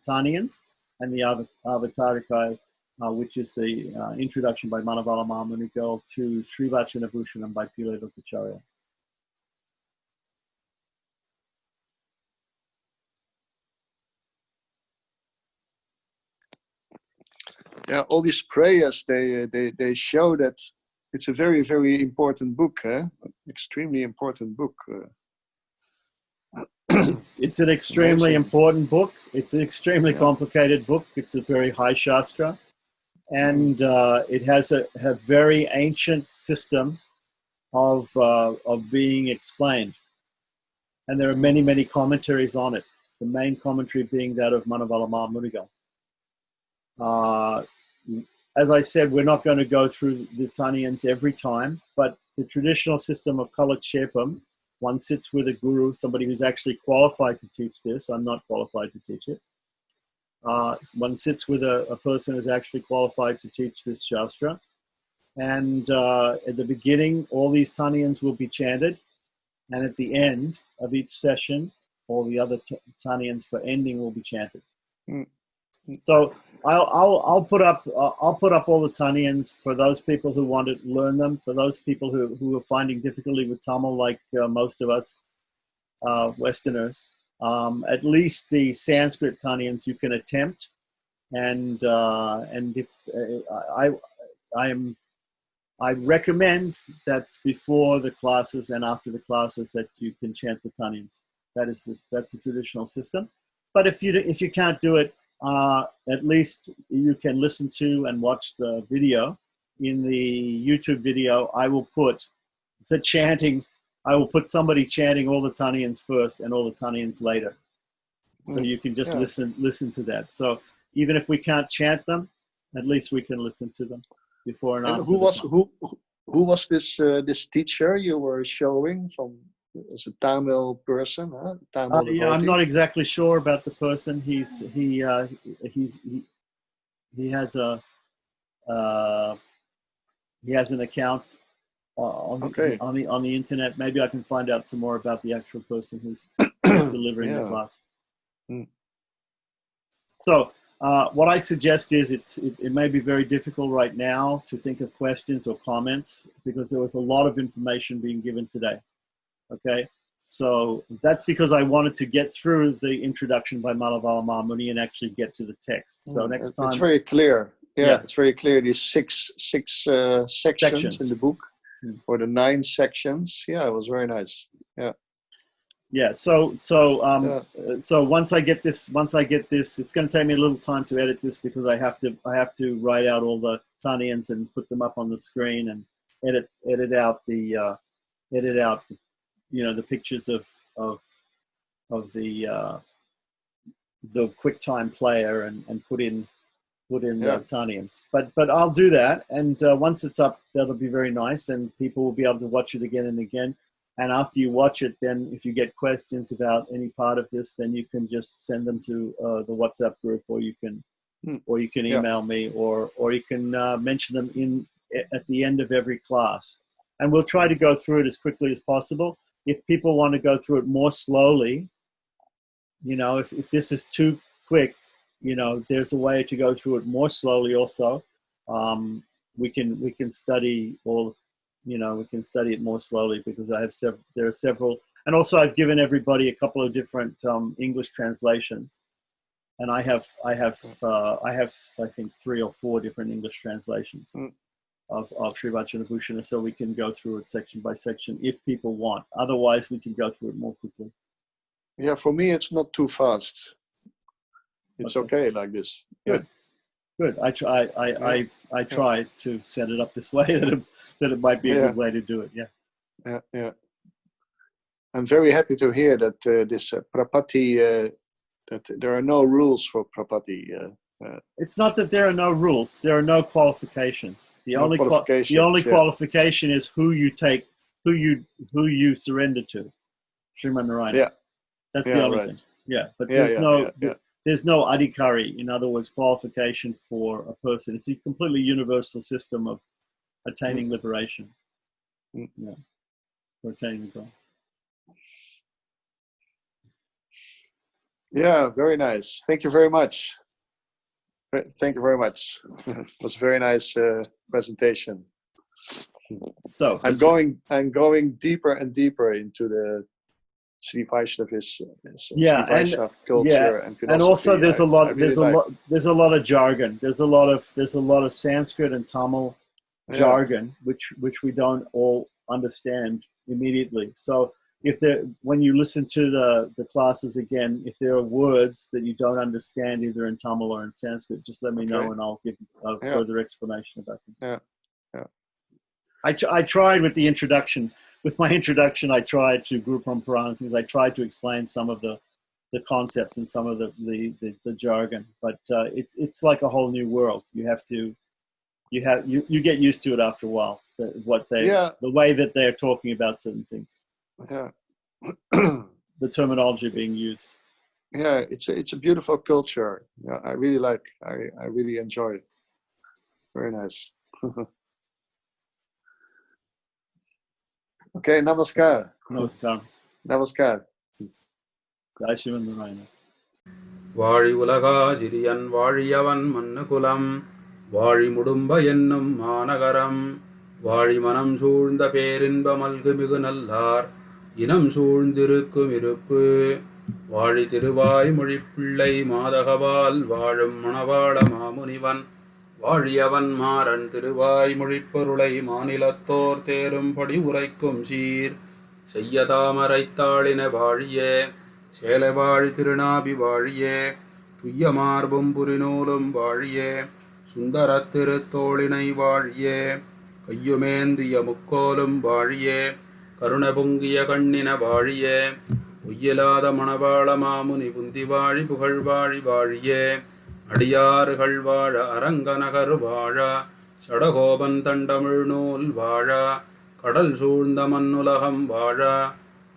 Tanians and the Avatarika, which is the introduction by Manavala Mahamunigal to Sri Vacana Bhusanam by Pillai Lokacharya. Yeah, all these prayers, they show that it's a very, very important book, extremely important book. It's an extremely important book. It's an extremely complicated book. It's a very high Shastra. And it has a very ancient system of being explained. And there are many, many commentaries on it. The main commentary being that of Manavala Mahamunigal. As I said, we're not going to go through the Tanians every time, but the traditional system of Kalakshepam, one sits with a guru, somebody who's actually qualified to teach this. I'm not qualified to teach it. One sits with a person who's actually qualified to teach this Shastra. And at the beginning, all these Tanians will be chanted. And at the end of each session, all the other Tanians for ending will be chanted. So I'll put up all the Tanians for those people who want to learn them. For those people who are finding difficulty with Tamil, like most of us Westerners, at least the Sanskrit Tanians you can attempt. And if I recommend that before the classes and after the classes that you can chant the Tanians. That's the traditional system. But if you can't do it, at least you can listen to and watch the video. In the YouTube video, I will put the chanting. I will put somebody chanting all the Tanians first and all the Tanians later, so you can just listen to that. So even if we can't chant them, at least we can listen to them before and after. Who was this teacher you were showing from? As a Tamil person, huh? Tamil yeah, I'm not exactly sure about the person. He has an account on the internet. Maybe I can find out some more about the actual person who's delivering the class. So what I suggest is it may be very difficult right now to think of questions or comments because there was a lot of information being given today. Okay, so that's because I wanted to get through the introduction by Manavala Mahamuni and actually get to the text. So next time, it's very clear. Yeah, it's very clear. These six sections in the book, or the 9 sections. Yeah, it was very nice. Yeah. Yeah. So once I get this, it's going to take me a little time to edit this because I have to write out all the Tanians and put them up on the screen and edit out the the pictures of the QuickTime player and put in the Tanians. But I'll do that, and once it's up, that'll be very nice, and people will be able to watch it again and again. And after you watch it, then if you get questions about any part of this, then you can just send them to the WhatsApp group, or you can email me, or you can mention them at the end of every class, and we'll try to go through it as quickly as possible. If people want to go through it more slowly, if this is too quick, there's a way to go through it more slowly also. We can study we can study it more slowly because there are several, and also I've given everybody a couple of different English translations, and I have I think 3 or 4 different English translations of Sri Vacana Bhusanam, so we can go through it section by section if people want. Otherwise, we can go through it more quickly. Yeah, for me, it's not too fast. It's okay like this. Good. I try to set it up this way that it might be a good way to do it. Yeah. I'm very happy to hear that this Prapati, that there are no rules for Prapati. It's not that there are no rules. There are no qualifications. The No only qualifications, the only yeah. qualification is who you surrender to. Sriman Narayana. Yeah. That's Yeah, the only right. thing. Yeah, but Yeah, there's no adhikari, in other words, qualification for a person. It's a completely universal system of attaining liberation. Yeah, for attaining the goal. Yeah, very nice. Thank you very much. Thank you very much. It was a very nice presentation. So I'm going deeper and deeper into the Sri Vaishnavism, Sri Vaishnava culture and philosophy. And also there's a lot of jargon. There's a lot of Sanskrit and Tamil jargon which we don't all understand immediately. So when you listen to the classes again, if there are words that you don't understand either in Tamil or in Sanskrit, just let me know and I'll give a further explanation about them. Yeah. I tried with the introduction. With my introduction, I tried to Guru Parampara and things. I tried to explain some of the concepts and some of the jargon, but it's like a whole new world. You get used to it after a while. The way that they're talking about certain things. Yeah. The terminology being used. Yeah, it's a beautiful culture. Yeah, I really like. I really enjoy it. Very nice. Okay, namaskar. Namaskar. Jai Sriman Narayana. வாழி உலகாசிரியன் வாழியவன் மன்னுகுலம் வாழி முடும்ப என்னும் மாநகரம் வாழி மனம் சூழ்ந்த பேரின்ப மல்குமிகு நல்லார் இனம் சூழ்ந்திருக்கும் இருப்பு வாழி திருவாய் மொழிப்பிள்ளை மாதகவால் வாழும் மணவாள மாமுனிவன் வாழியவன் மாறன் திருவாய் மொழிப்பொருளை மாநிலத்தோர் தேரும்படி உரைக்கும் சீர் செய்ய தாமரைத்தாளின வாழியே சேலவாழி திருநாபி வாழியே துய்ய மார்பும் புரிநூலும் வாழியே சுந்தரத் திருத்தோளினை வாழியே கையுமேந்திய முக்கோலும் வாழியே கருண பொங்கிய கண்ணின வாழியே பொய்யிலாத மணவாள மாமுனி புந்தி வாழி புகழ்வாழி வாழியே அடியாறுகள் வாழ அரங்கநகர் வாழ சடகோபன் தண்டமிழ் நூல் வாழ கடல் சூழ்ந்த மண்ணுலகம் வாழ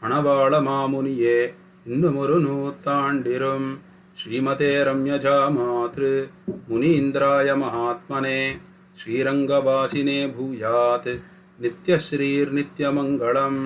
மணவாள மாமுனியே இன்னுமொரு நூத்தாண்டிரும் ஸ்ரீமதே ரம்யஜா மாத்ரு முனீந்திராய மகாத்மனே ஸ்ரீரங்கவாசினே பூயாத் நித்யஸ்ரீர் நித்யமங்களம்.